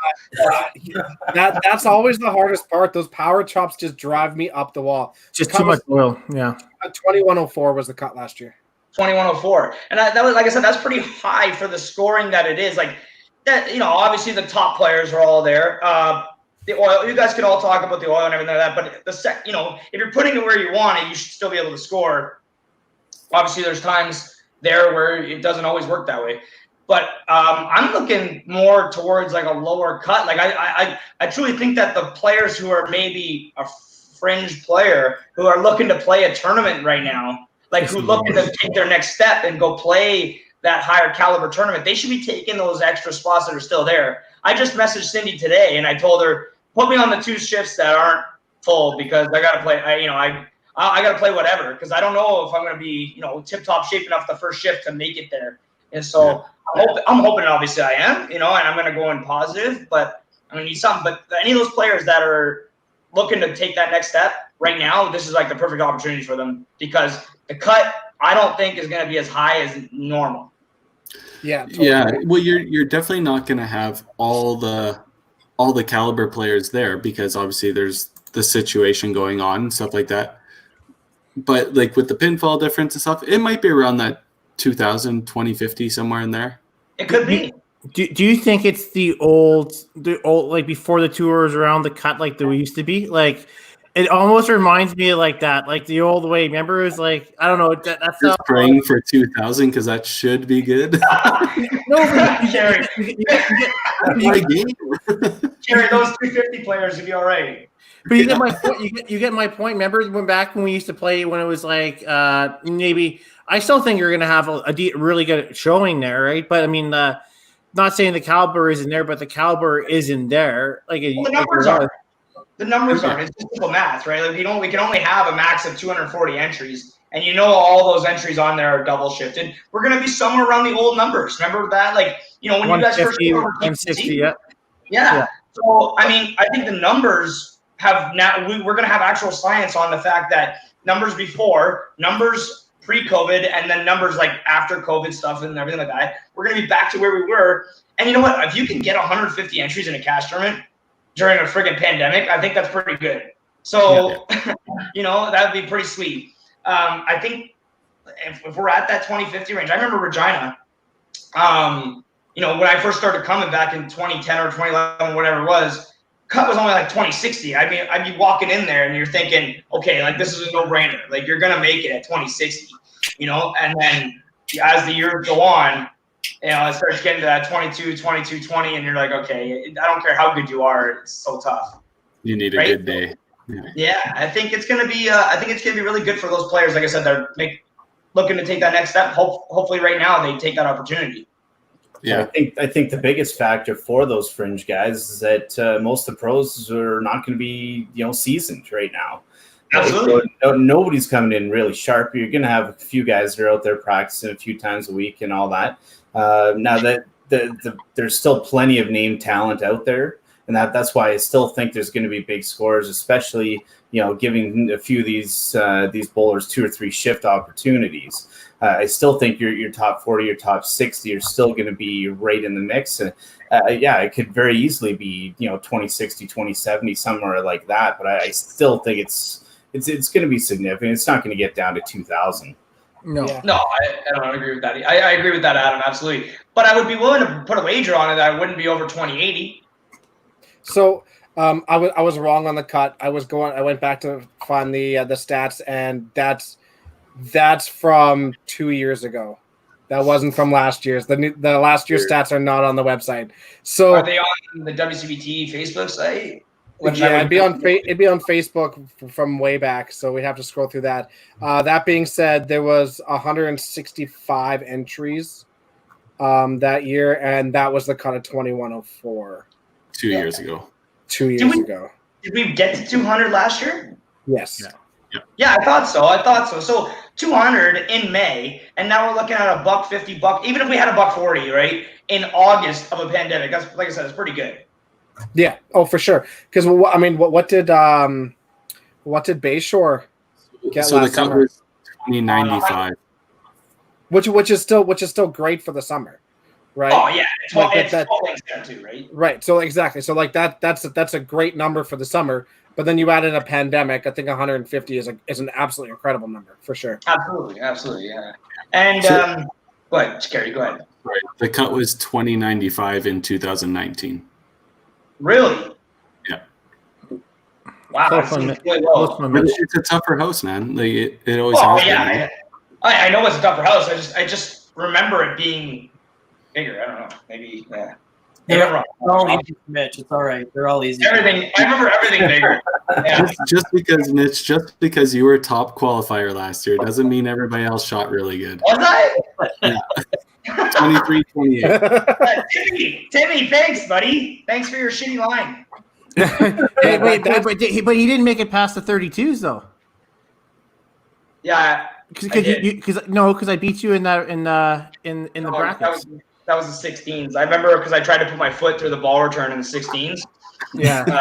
That's always the hardest part. Those power chops just drive me up the wall. Just too much oil. Yeah. 2104 was the cut last year. 2104, and that was, like I said, that's pretty high for the scoring that it is. Like that, you know, obviously the top players are all there. The oil, you guys could all talk about the oil and everything like that, but you know, if you're putting it where you want it, you should still be able to score. Obviously, there's times there where it doesn't always work that way. But I'm looking more towards like a lower cut. Like I truly think that the players who are maybe a fringe player who are looking to play a tournament right now, like who looking to take their next step and go play that higher caliber tournament, they should be taking those extra spots that are still there. I just messaged Cindy today and I told her, put me on the 2 shifts that aren't full because I got to play. I got to play whatever because I don't know if I'm going to be, you know, tip top shape enough the first shift to make it there. And so I'm hoping obviously I am, you know, and I'm going to go in positive, but I'm going to need something. But any of those players that are looking to take that next step right now, this is like the perfect opportunity for them because the cut I don't think is going to be as high as normal. Yeah. Totally. Yeah. Well, you're definitely not going to have all the caliber players there because obviously there's the situation going on and stuff like that. But like with the pinfall difference and stuff, it might be around that 2000, 2050, somewhere in there. It could be. Do you think it's the old like before the tours around the cut like we used to be? Like it almost reminds me of like that, like the old way. Remember, it was like I don't know. That's just praying for 2000 because that should be good. No, Jerry. Jerry, those 250 players would be all right. But you get my point. You get my point. Remember when we used to play when it was like maybe I still think you're going to have a really good showing there, right? But I mean, not saying the caliber isn't there, but the caliber isn't there. Like the numbers are. The numbers aren't. It's just simple math, right? Like we can only have a max of 240 entries, and you know all those entries on there are double shifted. We're going to be somewhere around the old numbers. Remember that? Like you know when you guys first came over, 160, yeah. So I mean, I think the numbers have now we're going to have actual science on the fact that numbers before, numbers pre-COVID, and then numbers like after COVID stuff and everything like that, we're going to be back to where we were. And you know what? If you can get 150 entries in a cash tournament during a friggin' pandemic, I think that's pretty good. So, you know, that would be pretty sweet. I think if we're at that 2050 range, I remember Regina, you know, when I first started coming back in 2010 or 2011, whatever it was, cut was only like 2060. I mean, I'd be walking in there and you're thinking, okay, like this is a no-brainer. Like you're going to make it at 2060, you know? And then as the years go on, you know, it starts getting to that 22, 20, and you're like, okay, I don't care how good you are. It's so tough. You need a good day. Yeah, I think it's going to be, really good for those players. Like I said, they're looking to take that next step. Hopefully right now they take that opportunity. Yeah, I think the biggest factor for those fringe guys is that most of the pros are not going to be, you know, seasoned right now. Absolutely. So nobody's coming in really sharp. You're going to have a few guys that are out there practicing a few times a week and all that. Now that there's still plenty of name talent out there, and that's why I still think there's going to be big scores, especially, you know, giving a few of these bowlers 2 or 3 shift opportunities. I still think your top 40, your top 60 are still going to be right in the mix. And it could very easily be, you know, 2060, 2070, somewhere like that. But I still think it's going to be significant. It's not going to get down to 2000. No, I don't agree with that. I agree with that, Adam, absolutely. But I would be willing to put a wager on it that I wouldn't be over 2080. So I was wrong on the cut. I went back to find the stats, and that's from 2 years ago. That wasn't from last year's. The last year's stats are not on the website. So are they on the WCBT Facebook site? It'd be on Facebook from way back, so we'd have to scroll through that. That being said, there was 165 entries that year, and that was the cut of 2104. 2 years ago. 2 years ago. Did we get to 200 last year? Yes. Yeah, I thought so. So 200 in May, and now we're looking at $150. Even if we had $140, right, in August of a pandemic, that's, like I said, it's pretty good. Yeah. Oh, for sure. Because I mean, what did Bayshore get so last the cut summer? was 2095. which is still great for the summer, right? Oh yeah, it's Like it's that- 12 links there too, right? Right. So exactly. So like that's a great number for the summer. But then you add in a pandemic. I think 150 is an absolutely incredible number for sure. Absolutely, yeah. And So- go ahead, Gary, go ahead. Right. The cut was 2095 in 2019. Really? Yeah. Wow, Close that on seems it. really Close low. on But Mitch. it's a tougher house, man. Like it always Oh has yeah, been. I know it's a tougher house. I just remember it being bigger. I don't know. Maybe yeah. Maybe I'm wrong. They're all easy for Mitch. It's all right. They're all easy. Everything. I remember everything bigger. Yeah. Just because, Mitch, just because you were top qualifier last year doesn't mean everybody else shot really good. Was I? 23, 28. Timmy, thanks, buddy. Thanks for your shitty line. Hey, but he didn't make it past the 32s though. Yeah. Because I beat you in the No, brackets. that was the 16s. I remember because I tried to put my foot through the ball return in the 16s. Yeah.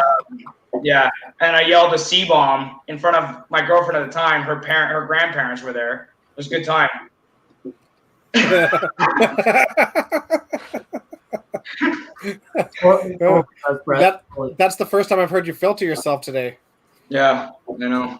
Yeah, and I yelled a C-bomb in front of my girlfriend at the time. Her grandparents were there. It was a good time. That's the first time I've heard you filter yourself today. Yeah, I know.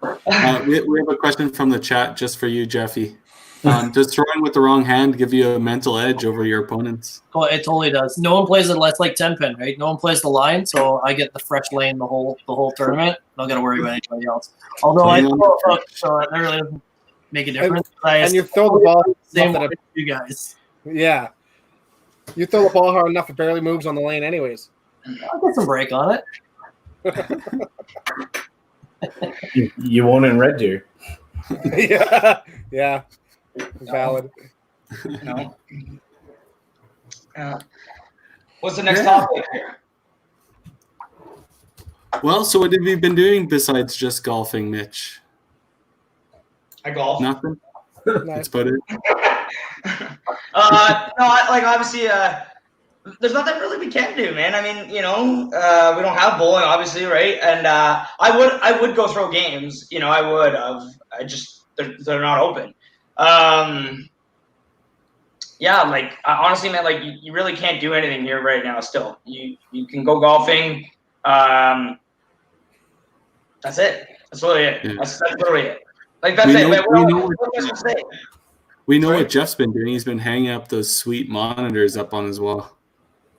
We have a question from the chat just for you, Jeffy. Does throwing with the wrong hand give you a mental edge over your opponents? Oh, it totally does. No one plays it less like 10 pin, right? No one plays the line, so I get the fresh lane the whole tournament. I don't got to worry about anybody else. Although I throw a hook, so it really doesn't make a difference. And you throw the ball same enough way that you guys. yeah. You throw the ball hard enough, it barely moves on the lane, anyways. I'll get some break on it. You won in Red Deer. yeah. Valid. No. What's the next topic here? Well, so what have you been doing besides just golfing, Mitch? I golf. Nothing? Nice. That's about it. Obviously, there's nothing really we can do, man. I mean, we don't have bowling, obviously, right? And I would go throw games. I would have. They're not open. Honestly, man, you really can't do anything here right now. Still, you can go golfing. That's it. That's literally it. Yeah. That's literally it. That's We it. know- Wait, we know what else to say? We know Sorry? what Jeff's been doing. He's been hanging up those sweet monitors up on his wall.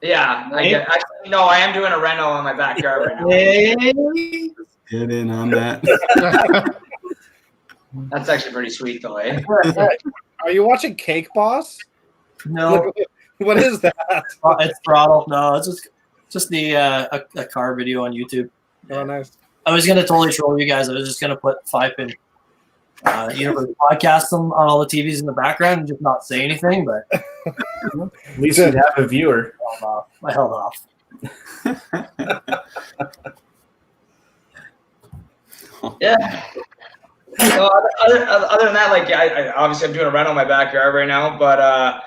Yeah, I am doing a reno in my backyard right now. Get in on that. That's actually pretty sweet, though, eh? Are you watching Cake Boss? No, What is that? it's throttle. No, it's just the a car video on YouTube. Oh, nice. I was gonna totally troll you guys. I was just gonna put 5-pin podcast them on all the TVs in the background and just not say anything, but At least you'd have a viewer. I held off. Yeah. So other than that, I obviously I'm doing a reno in my backyard right now, but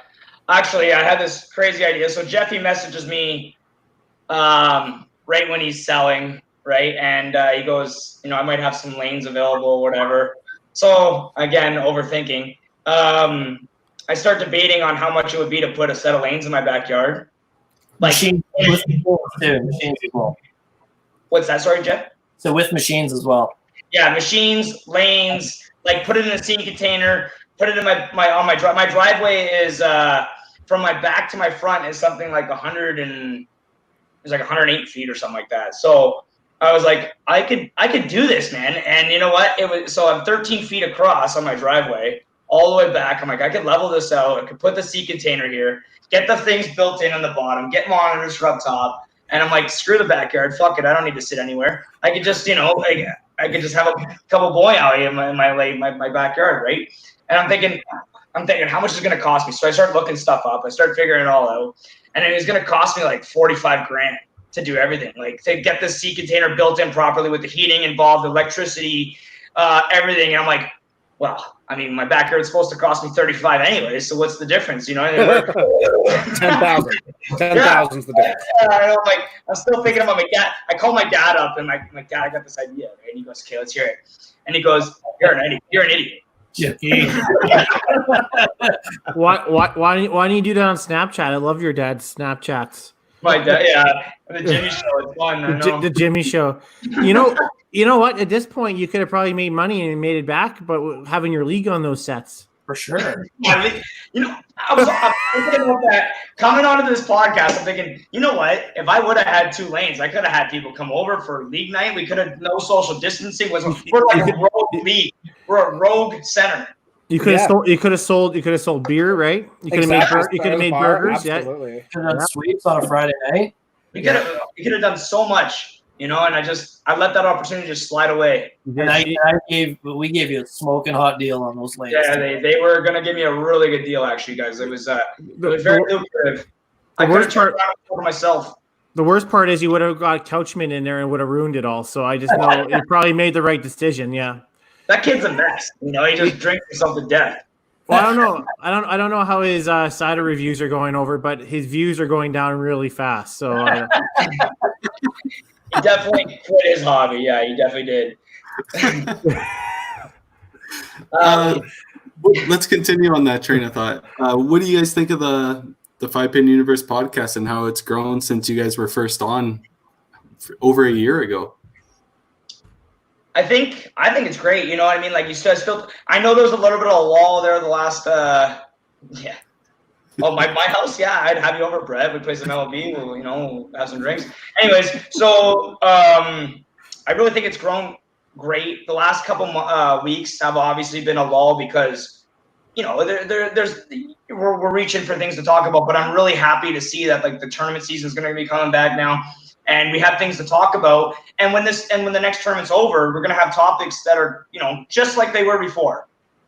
actually I had this crazy idea. So Jeffy messages me right when he's selling, right? And he goes, I might have some lanes available, whatever. So again, overthinking. I start debating on how much it would be to put a set of lanes in my backyard. Machines with machines as well. What's that? Sorry, Jeff? So with machines as well. Yeah, machines, lanes, put it in a seed container, put it in my driveway is from my back to my front is something like 108 feet or something like that. So I was like, I could do this, man. And you know what? So I'm 13 feet across on my driveway, all the way back. I'm like, I could level this out. I could put the seed container here, get the things built in on the bottom, get monitors for up top. And I'm like, screw the backyard. Fuck it. I don't need to sit anywhere. I could just, I could just have a couple bowling alley in my backyard, right? And I'm thinking, how much is it going to cost me? So I start looking stuff up. I start figuring it all out. And it was going to cost me like $45,000 to do everything. To get the seed container built in properly with the heating involved, electricity, everything. And I'm like, well, I mean, my backyard's supposed to cost me $35,000 anyway. So what's the difference? 10,000. 10,000's the difference. I'm I'm still thinking about my dad. I call my dad up and my dad, I got this idea, right? And he goes, okay, let's hear it. And he goes, you're an idiot. Jimmy. Why don't you do that on Snapchat? I love your dad's Snapchats. My dad, yeah, the Jimmy Show is fun. I know. The Jimmy Show. You know what? At this point, you could have probably made money and made it back, but having your league on those sets. For sure. You know, I was thinking about that. Coming onto this podcast, I'm thinking, you know what? If I would have had 2 lanes, I could have had people come over for league night. We could have no social distancing. We're like a rogue league. We're a rogue center. You could have sold beer, right? You could have made burgers. Absolutely. Yeah. Could have done sweeps on a Friday night. We could have done so much, you know, and I let that opportunity just slide away. And we gave you a smoking hot deal on those lanes. Yeah, they were gonna give me a really good deal, actually, guys. It was very lucrative. I could have turned around for myself. The worst part is you would have got Couchman in there and would have ruined it all. So I just know you probably made the right decision. Yeah. That kid's a mess. You know, he just drinks himself to death. Well, I don't know. I don't know how his cider reviews are going over, but his views are going down really fast. So he definitely quit his hobby. Yeah, he definitely did. Let's continue on that train of thought. What do you guys think of the 5-Pin Universe podcast and how it's grown since you guys were first on over a year ago? I think it's great. You know what I mean? Like you said, still, I know there's a little bit of a lull there the last, yeah. Oh, my house, yeah, I'd have you over, Brett. We play some MLB, we'll have some drinks. Anyways, so I really think it's grown great. The last couple weeks have obviously been a lull because, you know, we're reaching for things to talk about. But I'm really happy to see that like the tournament season is going to be coming back now. And we have things to talk about. And when the next tournament's over, we're going to have topics that are, you know, just like they were before.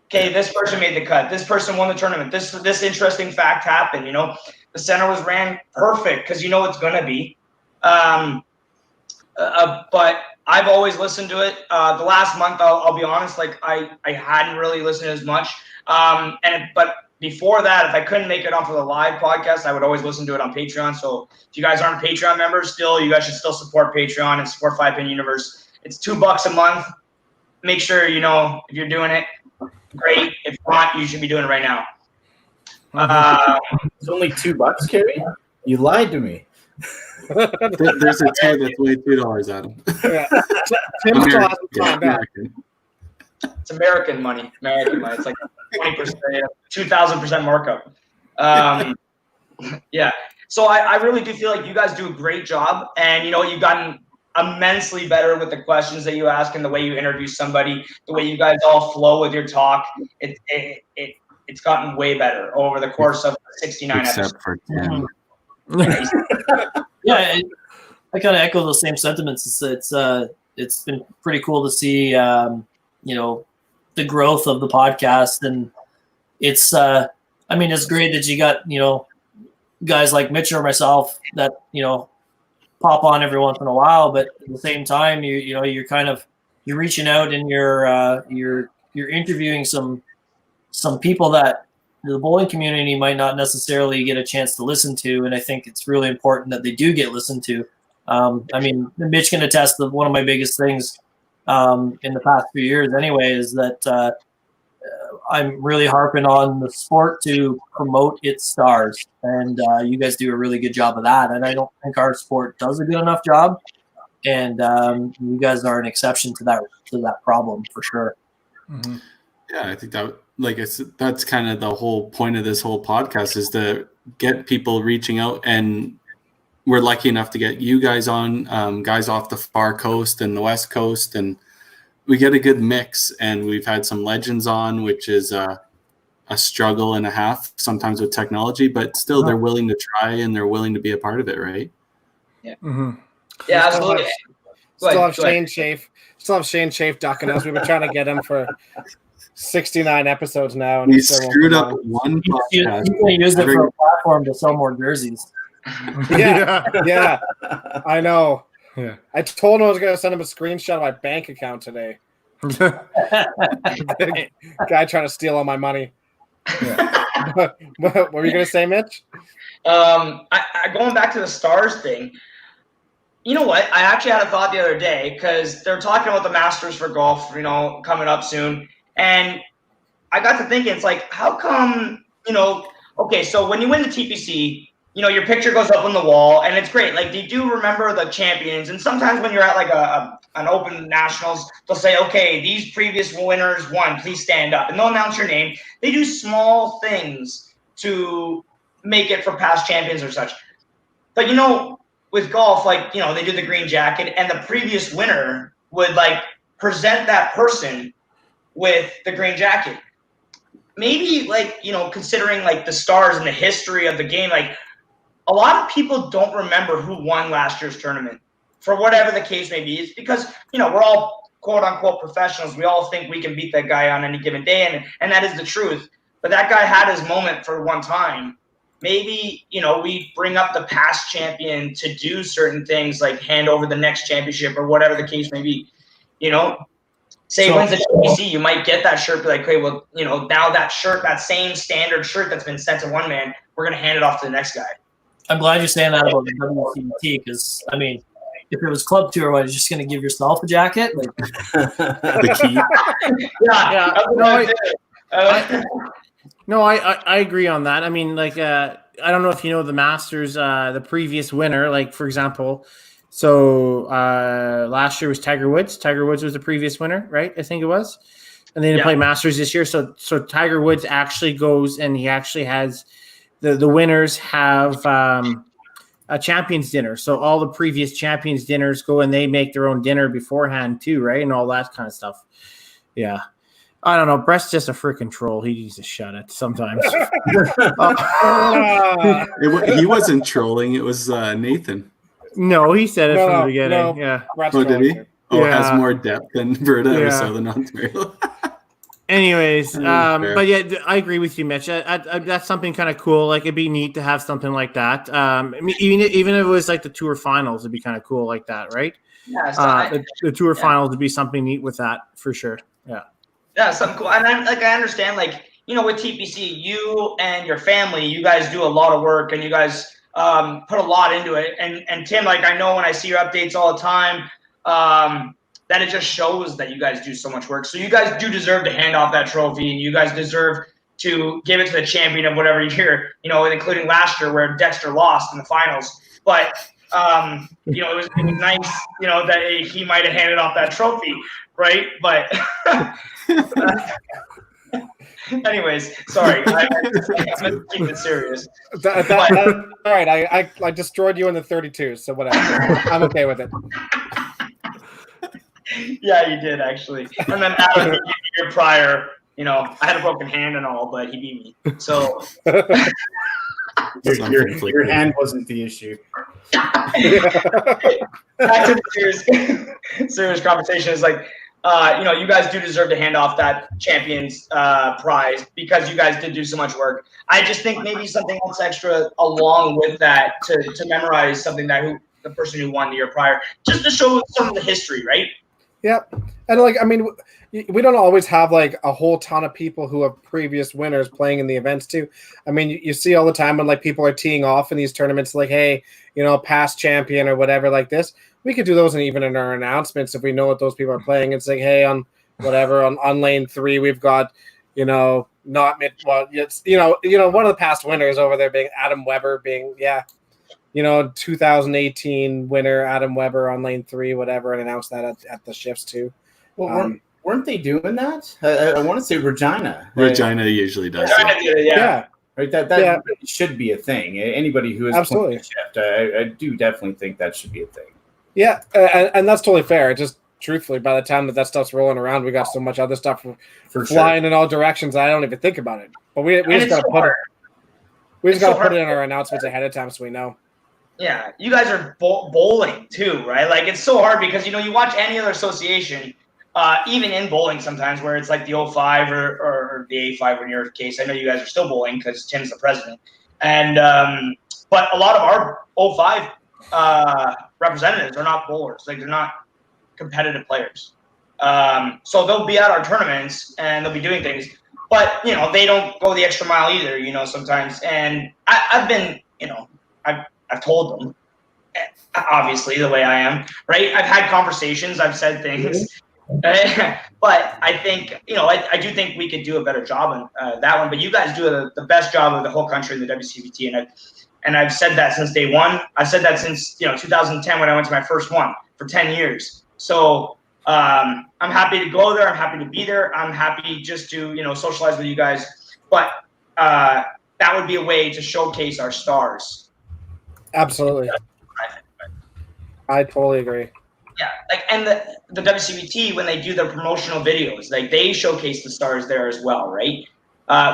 Okay, this person made the cut. This person won the tournament. This interesting fact happened. You know, the center was ran perfect because you know it's going to be. But I've always listened to it. The last month, I'll be honest, like I hadn't really listened as much. But before that, if I couldn't make it on for the live podcast, I would always listen to it on Patreon. So if you guys aren't Patreon members still, you guys should still support Patreon and support 5-Pin Universe. It's $2 a month. Make sure, you know, if you're doing it, great. If not, you should be doing it right now. It's only $2, Kerry? You lied to me. There's a tier that's only $2, Adam. Yeah. Tim still hasn't gone back. It's American money. It's like 20%, 2,000% markup. Yeah. So I really do feel like you guys do a great job, and you know you've gotten immensely better with the questions that you ask and the way you interview somebody, the way you guys all flow with your talk. It's gotten way better over the course of 69 episodes. Except for Tim. Yeah, I kind of echo those same sentiments. It's been pretty cool to see, you know, the growth of the podcast, and it's it's great that you got, you know, guys like Mitch or myself that, you know, pop on every once in a while, but at the same time, you're reaching out and you're interviewing some people that the bowling community might not necessarily get a chance to listen to, and I think it's really important that they do get listened to. Mitch can attest that one of my biggest things in the past few years anyway is that I'm really harping on the sport to promote its stars, and you guys do a really good job of that, and I don't think our sport does a good enough job, and you guys are an exception to that problem for sure. Mm-hmm. Yeah, I think that, like I said, that's kind of the whole point of this whole podcast is to get people reaching out, and we're lucky enough to get you guys on, guys off the far coast and the west coast, and we get a good mix. And we've had some legends on, which is a struggle and a half sometimes with technology, but still they're willing to try and they're willing to be a part of it, right? Yeah, Mm-hmm. yeah, absolutely. Still have Shane Chafe ducking us. We've been trying to get him for 69 episodes now, and We he still won't screwed come up on. one You podcast. can use it for a platform to sell more jerseys. Yeah, I know. Yeah. I told him I was going to send him a screenshot of my bank account today. Guy trying to steal all my money. What were you going to say, Mitch? Going back to the stars thing, you know what? I actually had a thought the other day because they're talking about the Masters for golf, you know, coming up soon. And I got to thinking, it's like, how come, okay, so when you win the TPC, your picture goes up on the wall, and it's great. Like, they do remember the champions, and sometimes when you're at like an open nationals, they'll say, okay, these previous winners won, please stand up, and they'll announce your name. They do small things to make it for past champions or such. But with golf, like, they do the green jacket, and the previous winner would like present that person with the green jacket. Maybe like, considering like the stars and the history of the game, like a lot of people don't remember who won last year's tournament for whatever the case may be. It's because, we're all quote unquote professionals. We all think we can beat that guy on any given day. And that is the truth. But that guy had his moment for one time. Maybe, we bring up the past champion to do certain things like hand over the next championship or whatever the case may be. Say wins the TPC, you might get that shirt, be like, okay, well, now that shirt, that same standard shirt that's been sent to one man, we're going to hand it off to the next guy. I'm glad you're saying that about the WCT because, I mean, if it was club tour, what, you're just going to give yourself a jacket? Like, The key. No, I agree on that. I mean, like, I don't know if you know the Masters, the previous winner, like, for example, so last year was Tiger Woods. Tiger Woods was the previous winner, right? I think it was. And they didn't play Masters this year. So Tiger Woods actually goes and he actually has the winners have a champions dinner. So all the previous champions dinners go and they make their own dinner beforehand too, right? And all that kind of stuff. Yeah. I don't know. Brett's just a freaking troll. He needs to shut it sometimes. He wasn't trolling. It was Nathan. No, he said it from the beginning. No. Yeah. Oh, did he? Oh, Yeah. it has more depth than Berta or Yeah. Southern Ontario. Anyways, Fair. but yeah, I agree with you, Mitch. That's something kind of cool. Like, it'd be neat to have something like that. I mean, even if it was like the tour finals, it'd be kind of cool like that, right? Yeah, so The tour finals would be something neat with that for sure. Yeah. Yeah, something cool. And I understand, like, with TPC, you and your family, you guys do a lot of work and you guys put a lot into it. And Tim, like, I know when I see your updates all the time, that it just shows that you guys do so much work. So you guys do deserve to hand off that trophy, and you guys deserve to give it to the champion of whatever year, including last year where Dexter lost in the finals. But, it was nice, that he might have handed off that trophy, right? But anyways, sorry. I'm keeping it serious. All right, I destroyed you in the 32, so whatever. I'm okay with it. Yeah, you did actually. And then Adam, the year prior, I had a broken hand and all, but he beat me. So your hand wasn't the issue. Back to the serious conversation is like, you guys do deserve to hand off that champions prize because you guys did do so much work. I just think maybe something else extra along with that to memorize something that the person who won the year prior, just to show some of the history, right? Yep. And like, I mean, we don't always have like a whole ton of people who have previous winners playing in the events too. I mean, you see all the time when like people are teeing off in these tournaments, like, hey, past champion or whatever like this. We could do those even in our announcements if we know what those people are playing. It's like, hey, on whatever on lane 3, we've got, not mid. Well, it's one of the past winners over there being Adam Weber being 2018 winner Adam Weber on lane 3, whatever, and announced that at the shifts too. Well, weren't they doing that? I want to say Regina. Regina usually does. Yeah. Right. That should be a thing. Anybody who is absolutely shift, I do definitely think that should be a thing. Yeah, and that's totally fair. Just truthfully, by the time that stuff's rolling around, we got so much other stuff For flying sure. in all directions. I don't even think about it. But we just got to put it. We just got to put it in our announcements ahead of time so we know. Yeah, you guys are bowling too, right? Like, it's so hard because you watch any other association, even in bowling sometimes, where it's like the 05 or the A5 in your case. I know you guys are still bowling because Tim's the president, and but a lot of our 05 representatives are not bowlers. Like, they're not competitive players. So they'll be at our tournaments and they'll be doing things, but they don't go the extra mile either. Sometimes, and I've been, I've told them, obviously, the way I am, right? I've had conversations, I've said things, But I think, I do think we could do a better job on that one. But you guys do the best job of the whole country in the WCBT, and I've said that since day one. I've said that since 2010 when I went to my first one for 10 years. So I'm happy to go there. I'm happy to be there. I'm happy just to socialize with you guys. But that would be a way to showcase our stars. Absolutely. I totally agree. Yeah, and the WCBT, when they do their promotional videos, they showcase the stars there as well, right?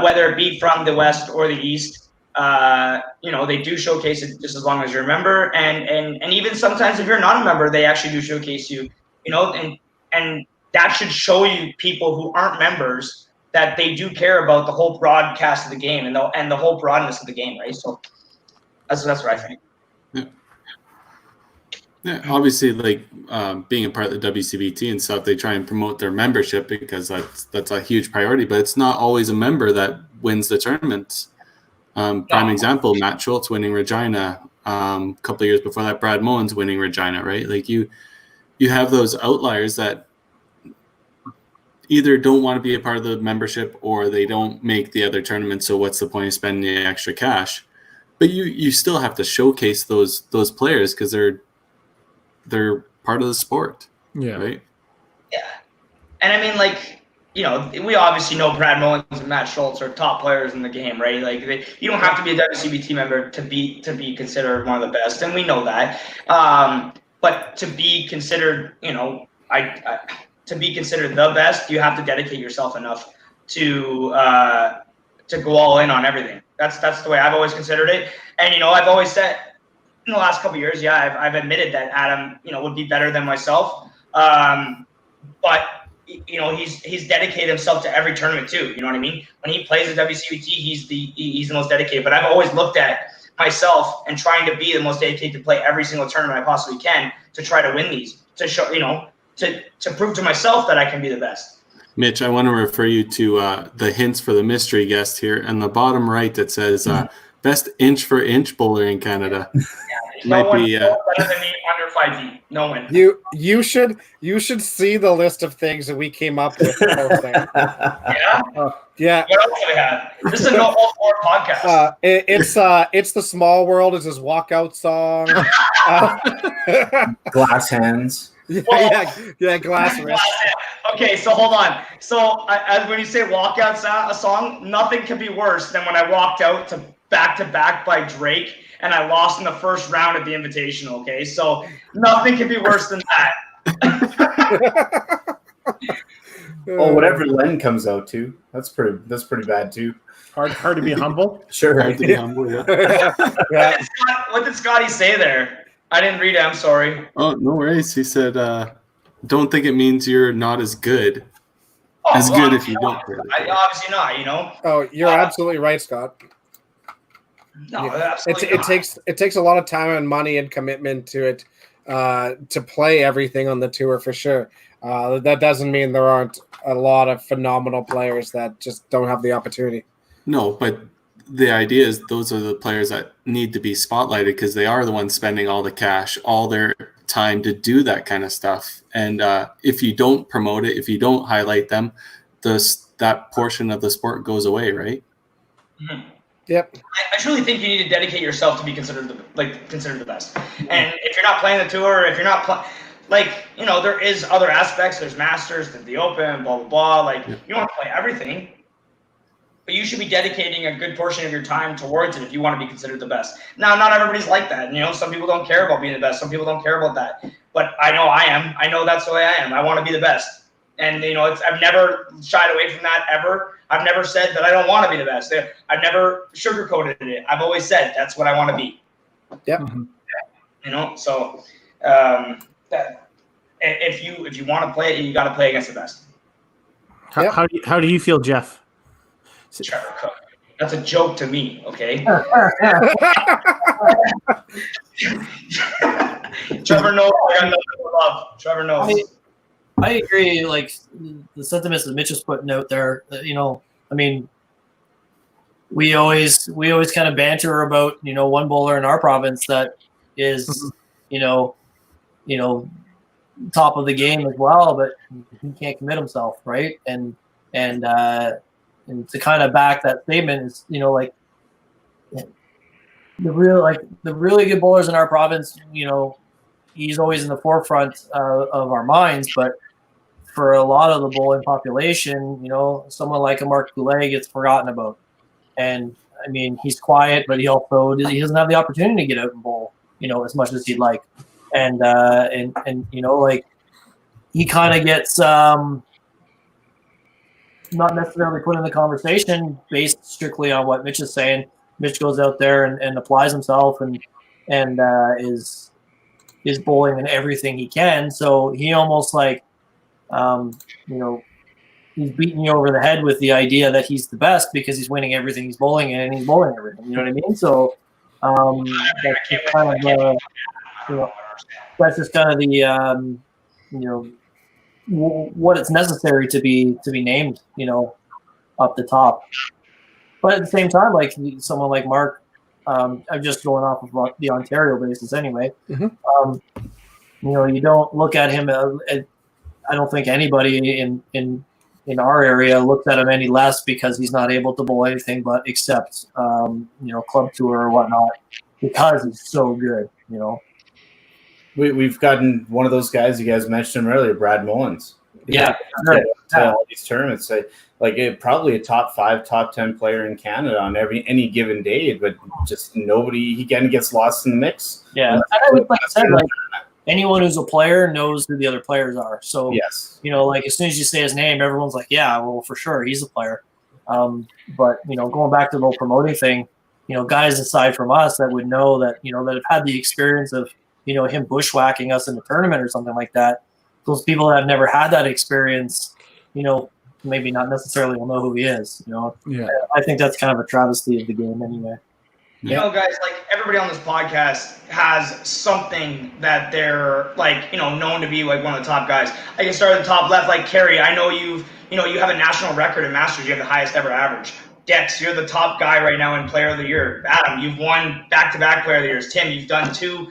Whether it be from the West or the East, they do showcase it just as long as you're a member, and even sometimes if you're not a member, they actually do showcase you, and that should show you people who aren't members that they do care about the whole broadcast of the game and the whole broadness of the game, right? So that's what I think. Yeah, obviously, being a part of the WCBT and stuff, they try and promote their membership because that's a huge priority. But it's not always a member that wins the tournaments. Prime example: Matt Schultz winning Regina. A couple of years before that, Brad Mullins winning Regina. Right? You have those outliers that either don't want to be a part of the membership or they don't make the other tournaments. So what's the point of spending the extra cash? But you still have to showcase those players because they're part of the sport. Yeah. Right. Yeah. And I mean, we obviously know Brad Mullins and Matt Schultz are top players in the game, right? You don't have to be a WCBT member to be considered one of the best, and we know that. But to be considered, to be considered the best, you have to dedicate yourself enough to go all in on everything. That's the way I've always considered it. And I've always said, in the last couple of years, I've admitted that Adam, would be better than myself. But he's dedicated himself to every tournament too. You know what I mean? When he plays the WCBT, he's the most dedicated. But I've always looked at myself and trying to be the most dedicated to play every single tournament I possibly can to try to win these, to show, to prove to myself that I can be the best. Mitch, I want to refer you to the hints for the mystery guest here. In the bottom right, it says best inch for inch bowler in Canada. No one better than me under 5'. No one. You should see the list of things that we came up with. Yeah. Yeah. What else do we have? This is a no hold barred podcast. It's the Small World is his walkout song. Glass hands. Yeah, glass wrist. Okay, so hold on. So as when you say walkout a song, nothing could be worse than when I walked out to back by Drake and I lost in the first round at the Invitational. Okay, so nothing could be worse than that. Oh, whatever Len comes out to, that's pretty bad too. Hard to be humble. Sure. Hard to be humble, yeah. What did Scotty say there? I didn't read it. I'm sorry. Oh, no worries. He said, "Don't think it means you're not as good. Good if you don't." Obviously not. Oh, you're absolutely right, Scott. No, absolutely not. It takes a lot of time and money and commitment to it to play everything on the tour for sure. That doesn't mean there aren't a lot of phenomenal players that just don't have the opportunity. No, but the idea is those are the players that need to be spotlighted because they are the ones spending all the cash, all their time to do that kind of stuff. And if you don't promote it, if you don't highlight them, that portion of the sport goes away, right? Mm-hmm. Yep. I truly think you need to dedicate yourself to be considered the best. And if you're not playing the tour, if you're not there is other aspects. There's Masters, the Open, blah blah blah. You want to play everything, but you should be dedicating a good portion of your time towards it if you want to be considered the best. Now, not everybody's like that. Some people don't care about being the best. Some people don't care about that. But I know I am. I know that's the way I am. I want to be the best. And, I've never shied away from that ever. I've never said that I don't want to be the best. I've never sugarcoated it. I've always said that's what I want to be. Yep. So if you want to play it, you got to play against the best. How do you feel, Jeff? Trevor Cook. That's a joke to me, okay? Trevor knows I got nothing but love. Trevor knows. I agree. The sentiments that Mitch is putting out there. We always kind of banter about one bowler in our province that is top of the game as well, but he can't commit himself, right? And to kind of back that statement is, you know, like the really good bowlers in our province, you know, he's always in the forefront of our minds, but for a lot of the bowling population, you know, someone like a Mark Goulet gets forgotten about. And I mean, he's quiet, but he doesn't have the opportunity to get out and bowl, you know, as much as he'd like. And you know, like he kind of gets not necessarily put in the conversation based strictly on what Mitch is saying. Mitch goes out there and applies himself and is bowling in everything he can. So he almost like, you know, he's beating you over the head with the idea that he's the best because he's winning everything he's bowling in and he's bowling everything. You know what I mean? So that's just kind of you know, that's just kind of the you know, what it's necessary to be named, you know, up the top. But at the same time, like someone like Mark, I'm just going off of the Ontario basis anyway. Mm-hmm. You know, you don't look at him. I don't think anybody in our area looks at him any less because he's not able to bowl anything but except you know, club tour or whatnot, because he's so good. You know, We've gotten one of those guys, you guys mentioned him earlier, Brad Mullins. Yeah, right. All these tournaments, probably a top 5, top 10 player in Canada on any given day, but just nobody. He kind of gets lost in the mix. Yeah, and I would like I said, like anyone who's a player knows who the other players are. So yes, you know, like as soon as you say his name, everyone's like, yeah, well, for sure, he's a player. But you know, going back to the whole promoting thing, you know, guys aside from us that would know that, you know, that have had the experience of, you know, him bushwhacking us in the tournament or something like that. Those people that have never had that experience, you know, maybe not necessarily will know who he is. You know, Yeah. I think that's kind of a travesty of the game anyway. You know, guys, like everybody on this podcast has something that they're like, you know, known to be like one of the top guys. I can start at the top left, like Kerry. I know you have a national record in Masters. You have the highest ever average. Dex, you're the top guy right now in Player of the Year. Adam, you've won back-to-back Player of the Years. Tim, you've done two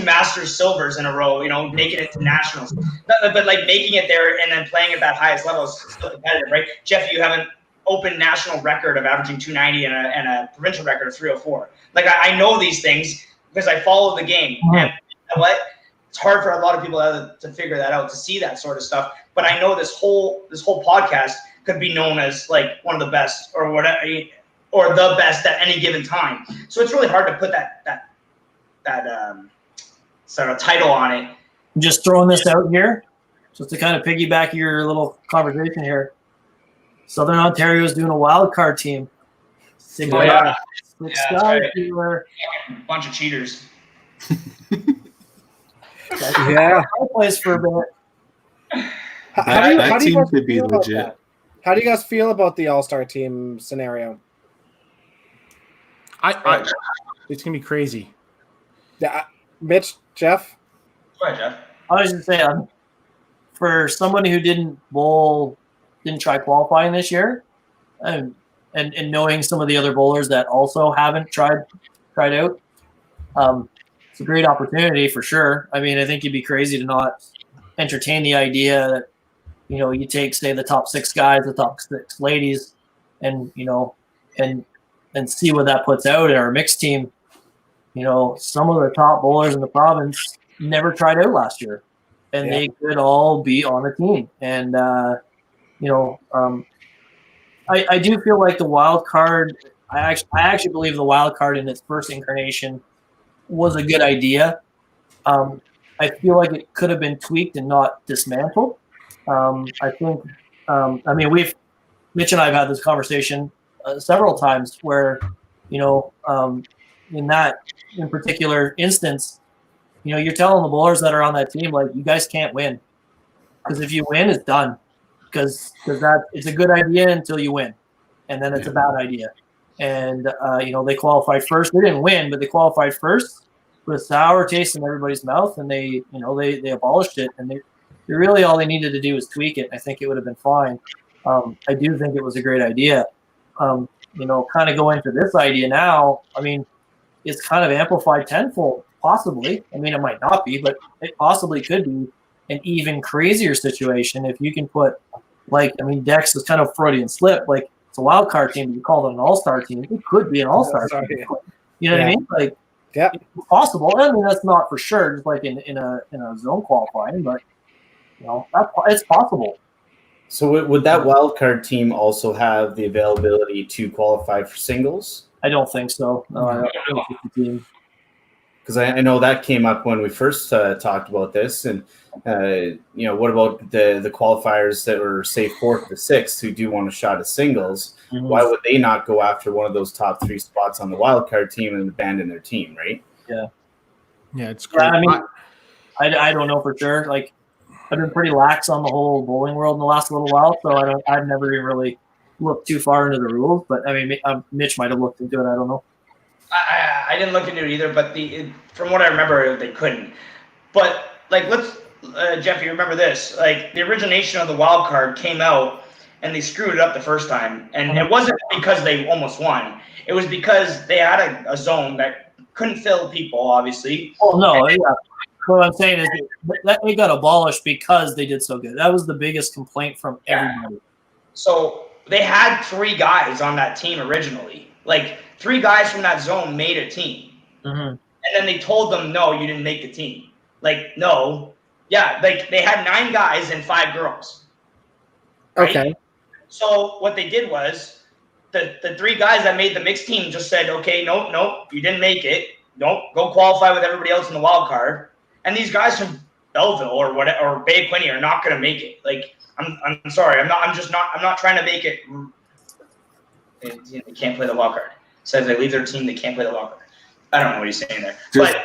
Masters silvers in a row, you know, making it to nationals. But like making it there and then playing at that highest level is still competitive, right? Jeff, you have an open national record of averaging 290 and a provincial record of 304. Like I know these things because I follow the game. Mm-hmm. And you know what? It's hard for a lot of people to figure that out, to see that sort of stuff. But I know this whole podcast could be known as like one of the best or whatever, or the best at any given time. So it's really hard to put that sort of title on it. I'm just throwing this out here, just to kind of piggyback your little conversation here. Southern Ontario is doing a wild card team. Six guys right. who are Bunch of cheaters. Yeah. Place for a bit. That do you team guys could be feel about legit. that? How do you guys feel about the All-Star team scenario? It's gonna be crazy. Yeah, Mitch, Jeff. Go ahead, Jeff. I was just saying, for somebody who didn't try qualifying this year, and knowing some of the other bowlers that also haven't tried out, it's a great opportunity for sure. I mean, I think you'd be crazy to not entertain the idea that, you know, you take, say, the top 6 guys, the top 6 ladies, and, you know, and see what that puts out in our mixed team. You know, some of the top bowlers in the province never tried out last year, and they could all be on the team. And, you know, I do feel like the wild card, I actually believe the wild card in its first incarnation was a good idea. I feel like it could have been tweaked and not dismantled. I think, I mean, Mitch and I have had this conversation several times where, you know, in particular instance, you know, you're telling the bowlers that are on that team, like, you guys can't win, because if you win, it's done. Because that it's a good idea until you win, and then it's a bad idea. And you know, they qualified first. They didn't win, but they qualified first with a sour taste in everybody's mouth, and they abolished it. And they really, all they needed to do was tweak it. I think it would have been fine. I do think it was a great idea. You know, kind of go into this idea now. I mean, it's kind of amplified tenfold, possibly. I mean, it might not be, but it possibly could be an even crazier situation if you can put, like, I mean, Dex is kind of Freudian slip. Like, it's a wild card team. You call it an all-star team. It could be an all-star team. You know what I mean? Like, yeah, it's possible. I mean, that's not for sure, just like in a zone qualifying, but you know, it's possible. So would that wild card team also have the availability to qualify for singles? I don't think so. No, I don't think it's the team. Because I know that came up when we first talked about this, and you know, what about the qualifiers that were say 4th to 6th who do want a shot at singles? Mm-hmm. Why would they not go after one of those top 3 spots on the wild card team and abandon their team, right? Yeah, it's great. Yeah, I mean, I don't know for sure. Like, I've been pretty lax on the whole bowling world in the last little while, so I've never even really looked too far into the rules. But I mean, Mitch might have looked into it. I don't know. I didn't look into it either, but from what I remember, they couldn't. But like, let's Jeff, you remember this? Like, the origination of the wild card came out, and they screwed it up the first time, and it wasn't because they almost won. It was because they had a zone that couldn't fill people, obviously. Oh no, yeah. What I'm saying is that they got abolished because they did so good. That was the biggest complaint from everybody. So they had 3 guys on that team originally. Like, 3 guys from that zone made a team. Mm-hmm. And then they told them, no, you didn't make the team. Like, no. Yeah, like, they had 9 guys and 5 girls. Right? okay. So what they did was the 3 guys that made the mixed team just said, okay, nope, you didn't make it. Don't go qualify with everybody else in the wild card. And these guys from Belleville or whatever, or Bay Quinte are not going to make it. Like, I'm sorry. I'm not trying to make it. They can't play the wild card. So if they leave their team, they can't play the wild card. I don't know what he's saying there.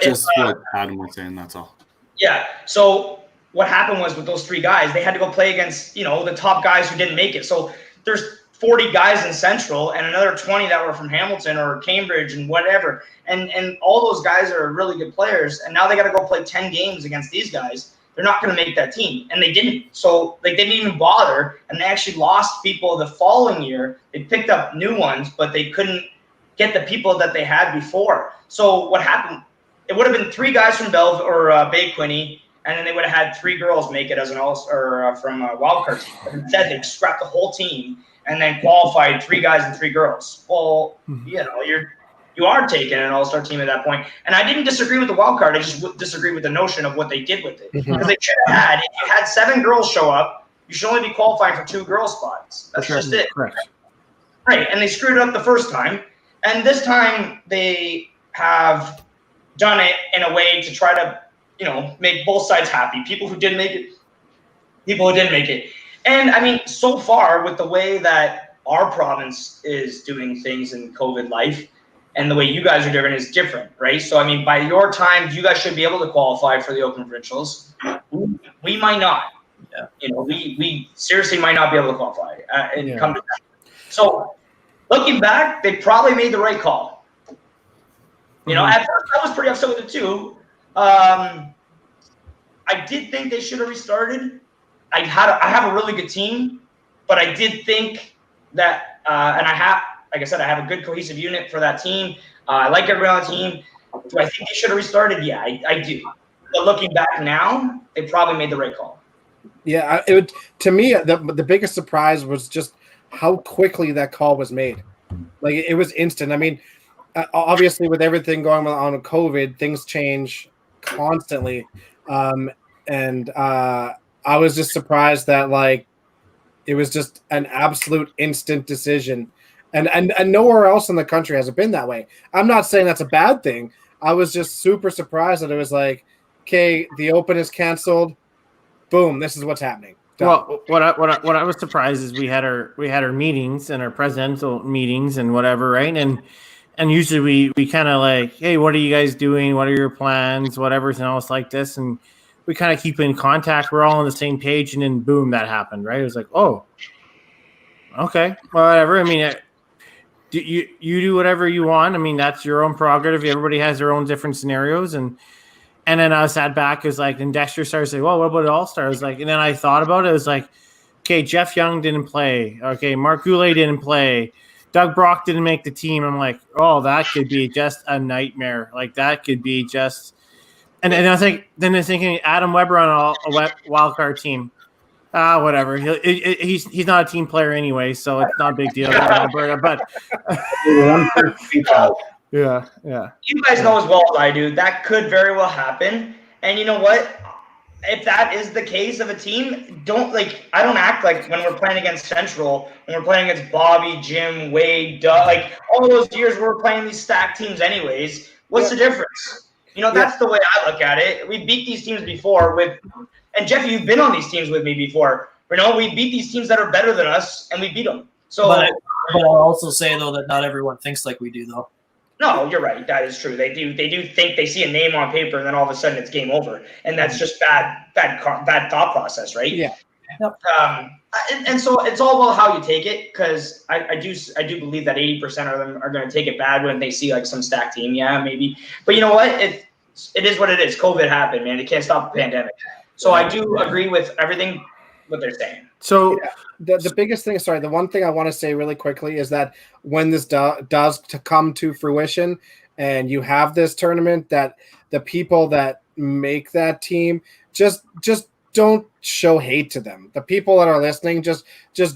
Just what Adam was saying, that's all. Yeah. So what happened was with those 3 guys, they had to go play against, you know, the top guys who didn't make it. So there's 40 guys in Central and another 20 that were from Hamilton or Cambridge and whatever. And all those guys are really good players. And now they got to go play 10 games against these guys. They're not going to make that team. And they didn't. So they didn't even bother. And they actually lost people the following year. They picked up new ones, but they couldn't get the people that they had before. So what happened, it would have been 3 guys from Belleville or Bay Quinte, and then they would have had 3 girls make it as an from a wild card team. But instead, they scrapped the whole team and then qualified 3 guys and 3 girls. Well, you know, you are taking an all-star team at that point. And I didn't disagree with the wild card. I just disagree with the notion of what they did with it. Because they should have had, if you had 7 girls show up, you should only be qualifying for 2 girl spots. That's just it. Correct. Right, and they screwed it up the first time. And this time they have done it in a way to try to, you know, make both sides happy. People who didn't make it, people who didn't make it. And I mean, so far with the way that our province is doing things in COVID life and the way you guys are doing it is different, right? So, I mean, by your time, you guys should be able to qualify for the Open Provincials. We might not. Yeah. You know, we seriously might not be able to qualify and come to that. So, looking back, they probably made the right call. You know, at first I was pretty upset with it too. I did think they should have restarted. I have a really good team, but I did think that, and like I said, I have a good cohesive unit for that team. I like everybody on the team. Do I think they should have restarted? Yeah, I do. But looking back now, they probably made the right call. Yeah, to me, the biggest surprise was just how quickly that call was made. Like, it was instant. I mean, obviously with everything going on with COVID, things change constantly. And I was just surprised that, like, it was just an absolute instant decision. And nowhere else in the country has it been that way. I'm not saying that's a bad thing. I was just super surprised that it was like, okay, the Open is canceled. Boom, this is what's happening. Done. Well, what I was surprised is we had our meetings and our presidential meetings and whatever, right? And usually we kind of like, hey, what are you guys doing? What are your plans? Whatever, and else like this, and we kind of keep in contact. We're all on the same page, and then boom, that happened, right? It was like, oh, okay, well, whatever. I mean, you do whatever you want. I mean, that's your own prerogative. Everybody has their own different scenarios, and then I sat back. It was like, and Dexter started saying, well, what about All-Stars? Like, and then I thought about it. It was like, okay, Jeff Young didn't play. Okay, Mark Goulet didn't play. Doug Brock didn't make the team. I'm like, oh, that could be just a nightmare. Like, that could be just. And I think then they're thinking Adam Weber on a wild card team. Whatever. He's not a team player anyway, so it's not a big deal. But yeah. You guys know as well as I do that could very well happen. And you know what? If that is the case of a team, I don't act like when we're playing against Central, when we're playing against Bobby, Jim, Wade, Doug, like all those years we were playing these stacked teams anyways. What's the difference? That's the way I look at it. We beat these teams before and Jeffy, you've been on these teams with me before. We beat these teams that are better than us, and we beat them. So, but I'll also say though that not everyone thinks like we do, though. No, you're right. That is true. They do think they see a name on paper, and then all of a sudden it's game over, and that's just bad thought process, right? Yeah. Yep. And so it's all about how you take it, because I do believe that 80% of them are going to take it bad when they see like some stacked team. Yeah, maybe. But you know what? It is what it is. COVID happened, man. They can't stop the pandemic. So I do agree with everything what they're saying. So the biggest thing, the one thing I want to say really quickly is that when this does to come to fruition and you have this tournament, that the people that make that team just don't show hate to them. The people that are listening just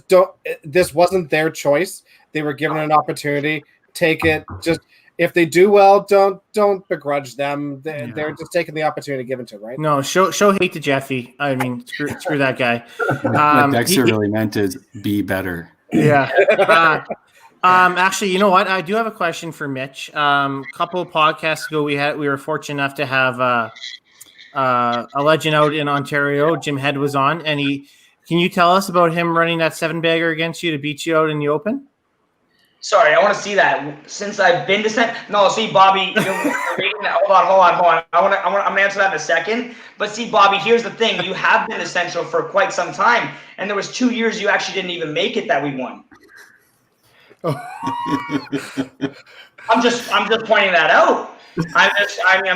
don't. This wasn't their choice. They were given an opportunity. Take it. Just if they do well, don't begrudge them. They're just taking the opportunity given to, right? No, show hate to Jeffy. I mean, screw that guy. What Dexter really meant is be better. Yeah. Actually, you know what? I do have a question for Mitch. A couple of podcasts ago, we were fortunate enough to have a legend out in Ontario. Jim Head was on, and can you tell us about him running that 7-bagger against you to beat you out in the Open? Sorry, I want to see that. Since I've been to no, see, Bobby. Hold on. I'm gonna answer that in a second. But see, Bobby, here's the thing: you have been to Central for quite some time, and there was 2 years you actually didn't even make it that we won. I'm just pointing that out. I'm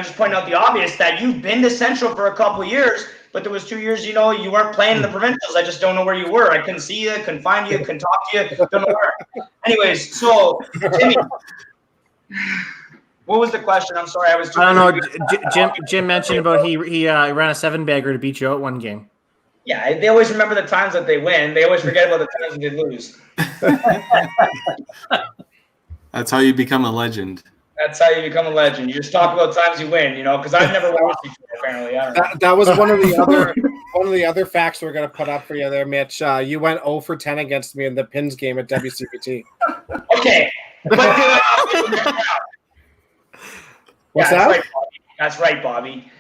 just pointing out the obvious that you've been to Central for a couple years, but there was 2 years, you weren't playing in the provincials. I just don't know where you were. I couldn't see you, couldn't find you, couldn't talk to you, don't know where. Anyways, so Timmy, what was the question? I'm sorry, I don't know. Jim mentioned about he ran a 7-bagger to beat you out one game. Yeah, they always remember the times that they win. They always forget about the times that they lose. That's how you become a legend. That's how you become a legend. You just talk about times you win, because I've never watched before, apparently. I don't know. That was one of the other facts we're going to put up for you there, Mitch. You went 0 for 10 against me in the Pins game at WCPT. Okay. What's that? That's right, Bobby.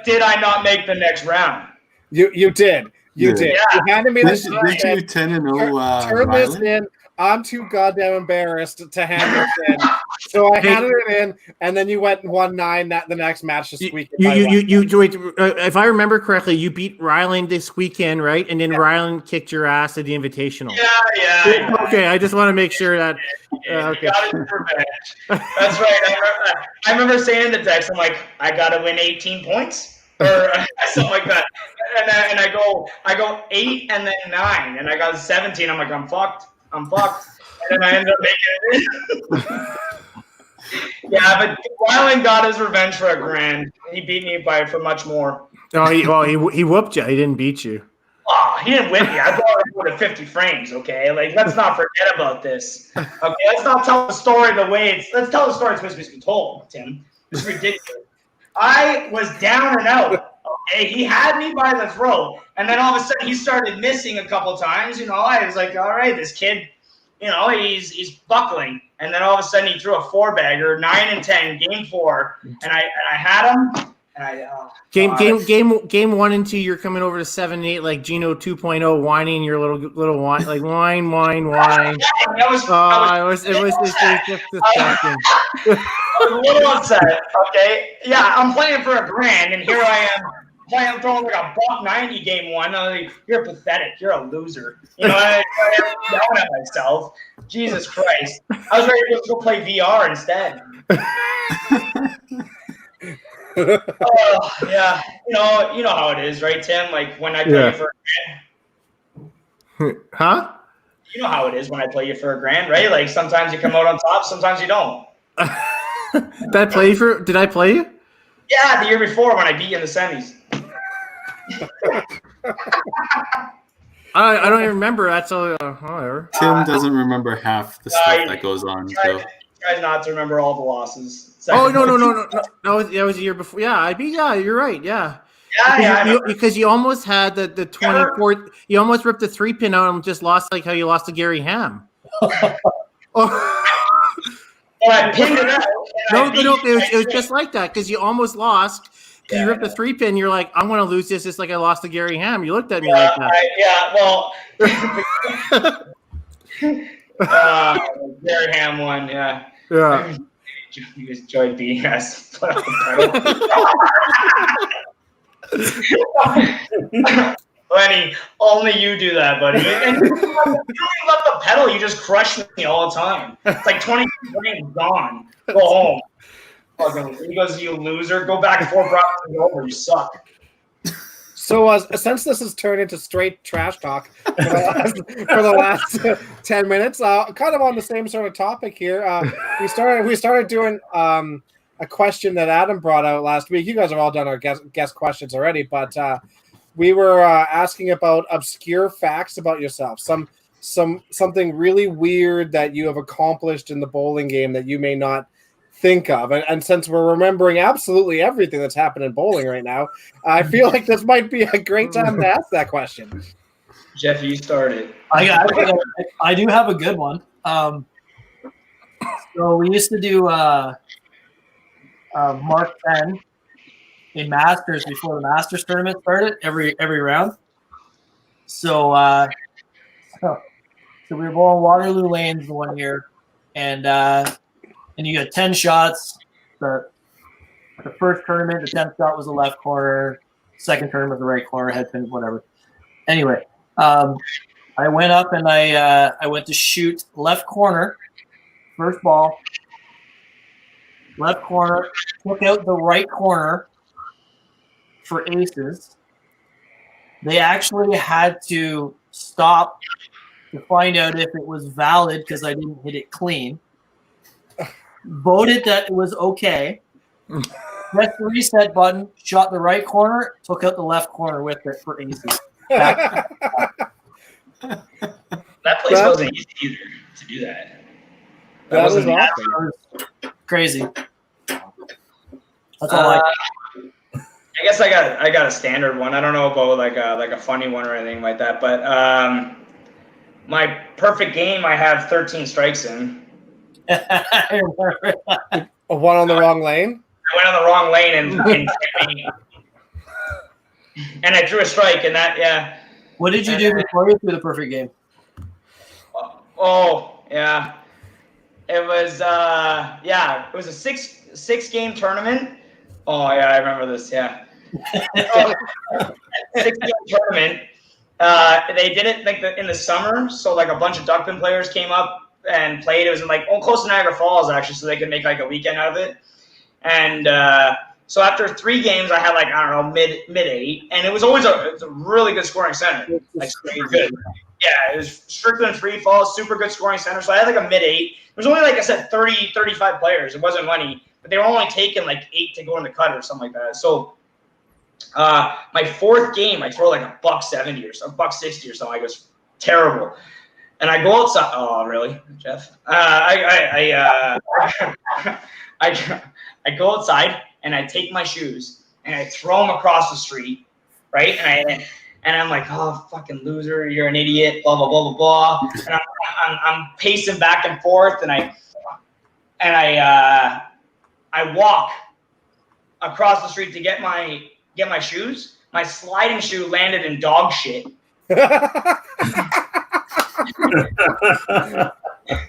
Did I not make the next round? You did. You did. Yeah. You handed me the shot. Did you 10-0? Turn this in. I'm too goddamn embarrassed to hand this in. So I handed it in, and then you went and won 9 the next match this weekend. If I remember correctly, you beat Ryland this weekend, right? And then Ryland kicked your ass at the Invitational. Yeah. Okay, I just want to make sure that. Okay. That's right. I remember saying to Dex, I'm like, I got to win 18 points or something like that. And I go 8 and then 9, and I got 17. I'm like, I'm fucked. And then I ended up making it. Yeah, but Wyland got his revenge for $1,000. He beat me for much more. No, he whooped you. He didn't beat you. Oh, he didn't whip me. I brought him to 50 frames. Okay, let's not forget about this. Okay, let's not tell the story the way let's tell the story it's supposed to be told, Tim. It's ridiculous. I was down and out. Okay, he had me by the throat, and then all of a sudden he started missing a couple times. I was like, all right, this kid, he's buckling, and then all of a sudden he threw a 4-bagger, 9 and 10, game 4, and I had him. And game 1 and 2, you're coming over to 7-8 like Gino 2.0, whining your little whine, like whine. It was just disgusting. I was a little upset. Okay, yeah, I'm playing for $1,000, and here I am. I'm throwing like a $1.90 game 1. I'm like, you're pathetic. You're a loser. I am down at myself. Jesus Christ. I was ready to go play VR instead. Yeah. You know how it is, right, Tim? Like when I play for $1,000. Huh? You know how it is when I play you for $1,000, right? Like sometimes you come out on top, sometimes you don't. Did I play you? Yeah, the year before when I beat you in the semis. I don't even remember. That's whatever. Tim doesn't remember half the stuff that goes on. So Try not to remember all the losses. Oh no! That was the year before. Yeah, you're right. Yeah. Because you almost had the 24th. You almost ripped the 3-pin out and just lost, like how you lost to Gary Ham. I pinned it out. No, it was just like that because you almost lost. Because you ripped the 3-pin, you're like, I'm going to lose this just like I lost to Gary Ham. You looked at me like that. Gary Ham won, yeah. Yeah. You enjoyed beating us. Lenny, only you do that, buddy. And you don't let the pedal. You just crush me all the time. It's like 20 grand gone. Go home. Fucking, he goes, you loser. Go back 4 properties over. You suck. So since this has turned into straight trash talk for the last 10 minutes, kind of on the same sort of topic here, we started doing a question that Adam brought out last week. You guys have all done our guest questions already, but we were asking about obscure facts about yourself, something really weird that you have accomplished in the bowling game that you may not think of. And since we're remembering absolutely everything that's happened in bowling right now, I feel like this might be a great time to ask that question. Jeff, you started. I do have a good one. So we used to do Mark 10 in Masters before the Masters tournament started every round. So we were bowling Waterloo Lanes one year, and you got 10 shots. The first tournament, the 10th shot was the left corner. Second tournament, the right corner, head pin, whatever. Anyway, I went up and I went to shoot left corner, first ball, left corner, took out the right corner for aces. They actually had to stop to find out if it was valid because I didn't hit it clean. Voted that it was okay. Pressed the reset button, shot the right corner, took out the left corner with it for aces. That place wasn't easy either to do that. That was awesome. Crazy. That's all I guess I got a standard one. I don't know about like a funny one or anything like that, but my perfect game I have 13 strikes in. One on the wrong lane? I went on the wrong lane and I drew a strike, and that, yeah. What did you do before you threw the perfect game? Oh, yeah. It was it was a six game tournament. Oh yeah, I remember this, yeah. 6-game tournament. They did it like in the summer, so like a bunch of Duckpin players came up and played. It was in like close to Niagara Falls actually, so they could make like a weekend out of it. And so after 3 games, I had like, I don't know, mid 8, and it was always a really good scoring center, like really good. Yeah, it was Strickland free falls, super good scoring center. So I had like a mid 8. It was only, like I said, 30, 35 players. It wasn't money, but they were only taking like 8 to go in the cut or something like that. So my 4th game, I throw like a $170 or something, $160 or something. I goes terrible. And I go outside. Oh, really, Jeff? I go outside and I take my shoes and I throw them across the street, right? And I'm like, oh, fucking loser, you're an idiot, blah blah blah blah blah. And I'm pacing back and forth, and I walk across the street to get my shoes. My sliding shoe landed in dog shit.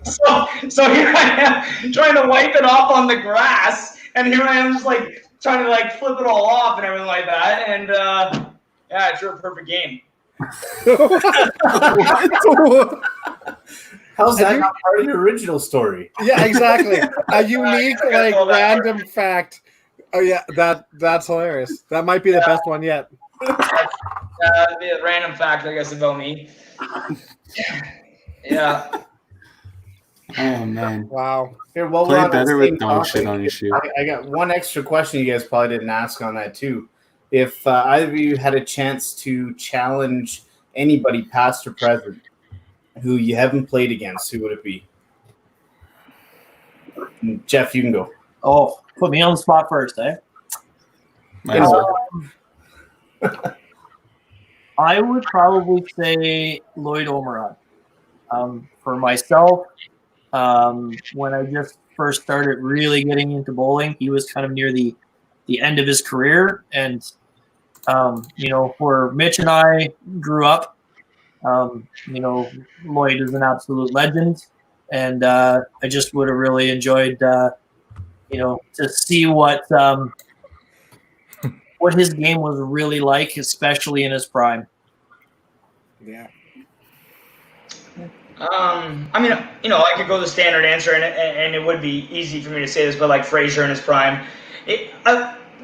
So here I am trying to wipe it off on the grass, and here I am just like trying to like flip it all off and everything like that, and yeah, it's a perfect game. How's that not part of the original story? Yeah, exactly. A unique, like, random fact. Oh yeah, that's hilarious. That might be the best one yet. That'd be a random fact, I guess, about me. Yeah. Oh man, Wow. Here, while we're play on that better same with dog topic, shit on your shoe. I got one extra question you guys probably didn't ask on that too. If either of you had a chance to challenge anybody, past or present, who you haven't played against, who would it be? Jeff, you can go. Oh, put me on the spot first, eh? Might as well. I would probably say Lloyd Omeron. For myself, when I just first started really getting into bowling, he was kind of near the end of his career. And, where Mitch and I grew up, Lloyd is an absolute legend. And I just would have really enjoyed, to see what his game was really like, especially in his prime. Yeah. I could go the standard answer, and it would be easy for me to say this, but like Frazier in his prime.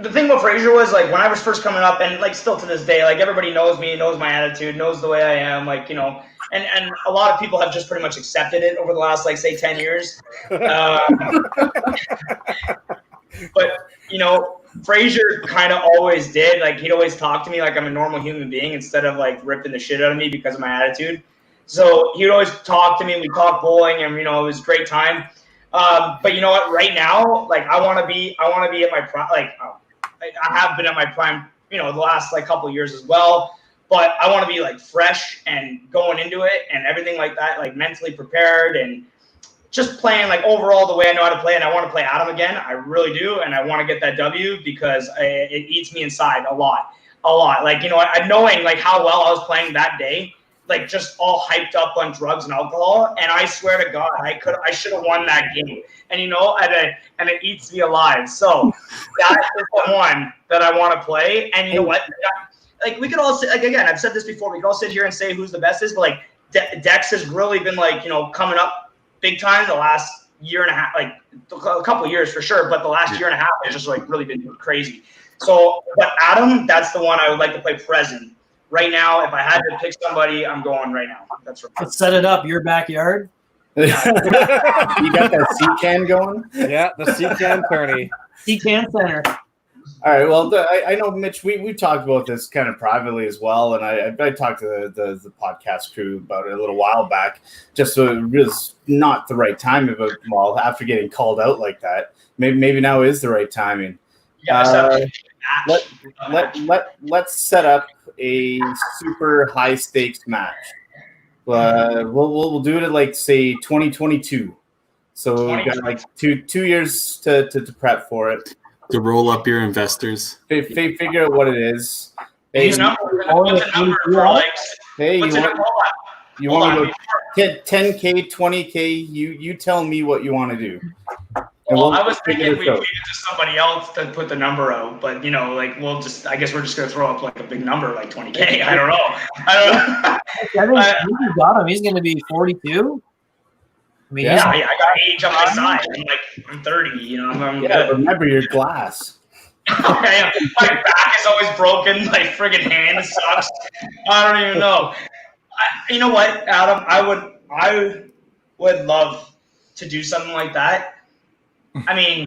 The thing about Frazier was, like, when I was first coming up, and like still to this day, like, everybody knows me, knows my attitude, knows the way I am, like, and a lot of people have just pretty much accepted it over the last, like, say 10 years. But Frazier kind of always did, like, he'd always talk to me like I'm a normal human being instead of like ripping the shit out of me because of my attitude. So he would always talk to me. We talked bowling, and it was a great time. But you know what? Right now, like, I want to be at my prime. Like, I have been at my prime, the last like couple of years as well. But I want to be like fresh and going into it and everything like that, like mentally prepared and just playing like overall the way I know how to play. And I want to play Adam again. I really do, and I want to get that W because it eats me inside a lot. Like, knowing like how well I was playing that day. Like, just all hyped up on drugs and alcohol, and I swear to God, I should have won that game. And and it eats me alive. So that is the one that I want to play. And you know what? Like, we could all sit, like, again, I've said this before. We could all sit here and say who's the best is, but like Dex has really been like coming up big time the last year and a half, like a couple of years for sure. But the last year and a half has just like really been crazy. So, but Adam, that's the one I would like to play present. Right now, if I had to pick somebody, I'm going right now. That's right. Let's set it up. Your backyard. You got that C-can going? Yeah, the C-can tourney. C-can center. All right. Well, I know, Mitch, we talked about this kind of privately as well, and I talked to the podcast crew about it a little while back. Just so it was not the right time, well, after getting called out like that. Maybe now is the right timing. Let's set up a super high stakes match. We'll do it at like say 2022. So we've got like two years to prep for it. To roll up your investors. Figure out what it is. Hey, what's the number for like? Hey, you want to go 10K, 20K? You tell me what you want to do. Well, I was thinking we needed to somebody else to put the number out, but I guess we're just gonna throw up like a big number, like 20K. I don't know. I think you got him. He's gonna be 42. I mean, I got age on my side. I'm 30. I'm good. Remember your glass. My back is always broken. My friggin' hand sucks. I don't even know. You know what, Adam? I would love to do something like that. I mean,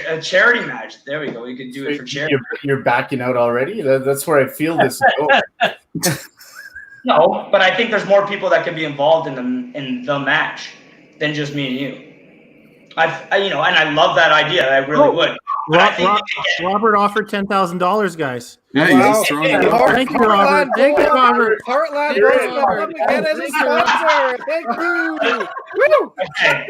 a charity match. There we go. We could do it for charity. You're backing out already? That's where I feel this is going. No, but I think there's more people that could be involved in the match than just me and you. And I love that idea. I really would. Robert offered $10,000, guys. Yeah, Wow. he's throwing it Hey, out. Thank you, Robert. Thank you, Robert. Heartland Bowling again as a sponsor. Thank you. Woo! Okay.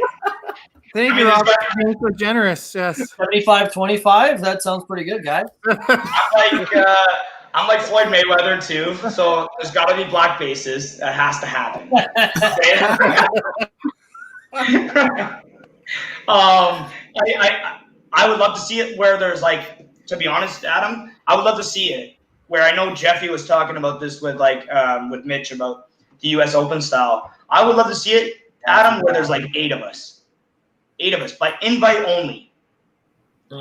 Thank you, Robert. Being so generous. Yes. 75-25. That sounds pretty good, guys. I'm like Floyd Mayweather too, so there's got to be black bases. That has to happen. I would love to see it where there's like, to be honest, Adam, I would love to see it where I know Jeffy was talking about this with with Mitch about the U.S. Open style. I would love to see it, Adam, where there's like 8 of us, but invite only,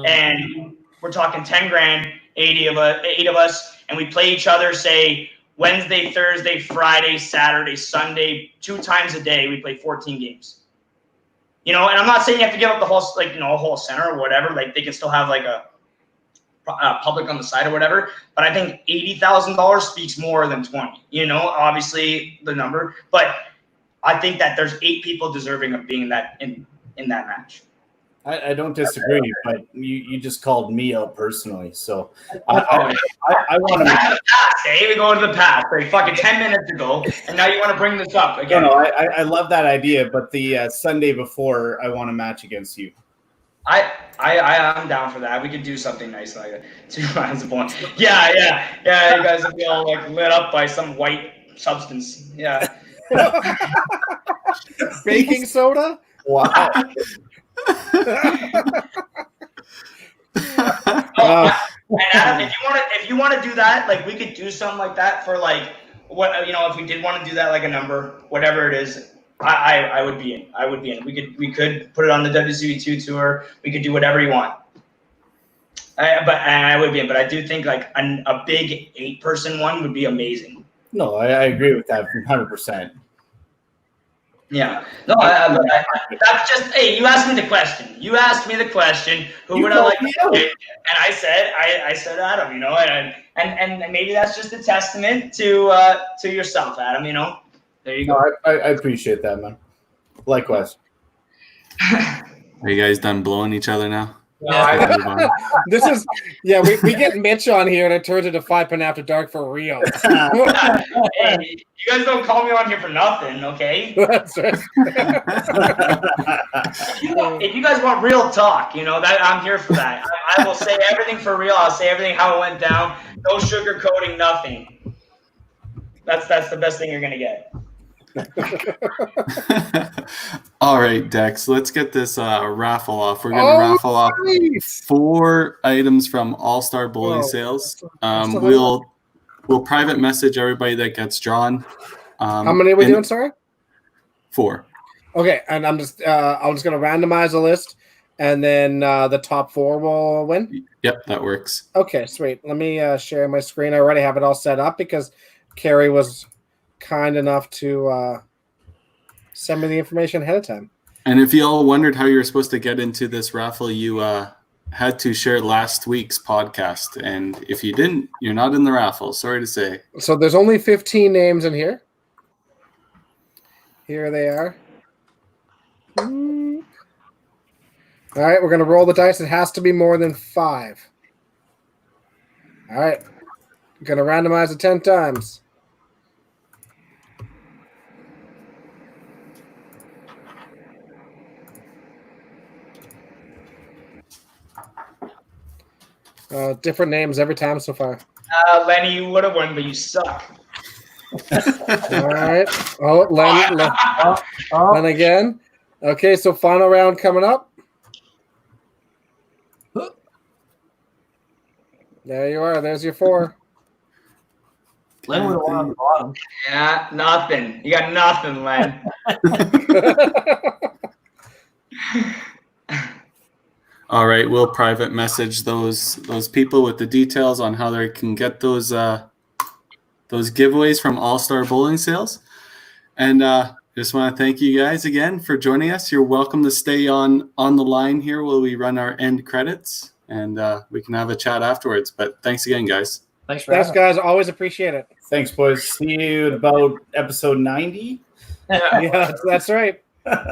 and we're talking 10 grand, 8 of us, and we play each other, say Wednesday, Thursday, Friday, Saturday, Sunday, 2 times a day. We play 14 games. You know, and I'm not saying you have to give up the whole, like, you know, a whole center or whatever. Like, they can still have like a public on the side or whatever. But I think $80,000 speaks more than 20. You know, obviously the number, but I think that there's 8 people deserving of being in that match. I don't disagree, but you just called me out personally, so I want to. Back to the past, eh? We go into the past, like fucking 10 minutes ago, and now you want to bring this up again. No, I love that idea, but the Sunday before, I want to match against you. I'm down for that. We could do something nice like that. 2 rounds of one. Yeah. You guys will be all like lit up by some white substance. Yeah. Baking soda? Wow. And Adam, if you want to do that, like we could do something like that for like what, you know, if we did want to do that, like a number, whatever it is, I would be in. I would be in. We could put it on the WCB2 tour. We could do whatever you want. I would be in. But I do think like a big 8-person one would be amazing. No, I agree with that 100%. Yeah. No, that's just, hey, you asked me the question. You asked me the question. Who would I like to pick? And I said Adam, you know, and maybe that's just a testament to yourself, Adam, you know. There you go. No, I appreciate that, man. Likewise. Are you guys done blowing each other now? No, This is, yeah, we get Mitch on here and it turns into 5 Pin After Dark for real. hey, you guys don't call me on here for nothing, okay? That's right. If you guys want real talk, you know, that I'm here for that. I will say everything for real. I'll say everything how it went down. No sugarcoating, nothing. That's the best thing you're gonna get. All right, Dex, let's get this raffle off. We're going to raffle off Nice. 4 items from All-Star Bowling Whoa. Sales. That's a We'll private message everybody that gets drawn. How many are we doing, sorry? 4. Okay, and I'm just gonna randomize the list, and then the top 4 will win. Yep, that works. Okay, sweet. Let me share my screen. I already have it all set up because Carrie was kind enough to send me the information ahead of time. And if you all wondered how you were supposed to get into this raffle, you had to share last week's podcast. And if you didn't, you're not in the raffle. Sorry to say. So there's only 15 names in here. Here they are. All right, we're going to roll the dice. It has to be more than 5. All right. Going to randomize it 10 times. Different names every time so far. Lenny, you would have won, but you suck. All right. Oh, Len again. Okay, so final round coming up. There you are. There's your 4. Len would have won on the bottom. Yeah, nothing. You got nothing, Len. All right, we'll private message those people with the details on how they can get those giveaways from All-Star Bowling Sales. And just want to thank you guys again for joining us. You're welcome to stay on the line here while we run our end credits, and we can have a chat afterwards. But thanks again, guys. Thanks for Thanks, having guys. Always appreciate it. Thanks, boys. See you at about episode 90. Yeah, that's right.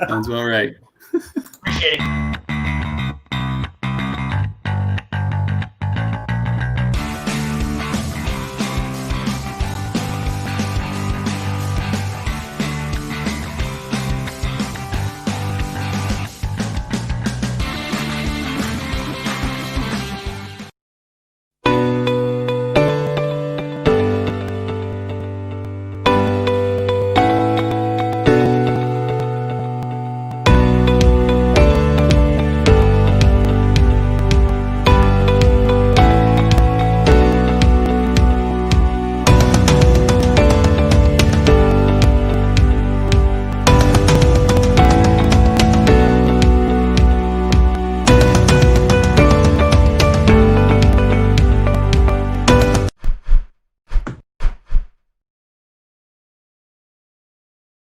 Sounds about right. Appreciate it.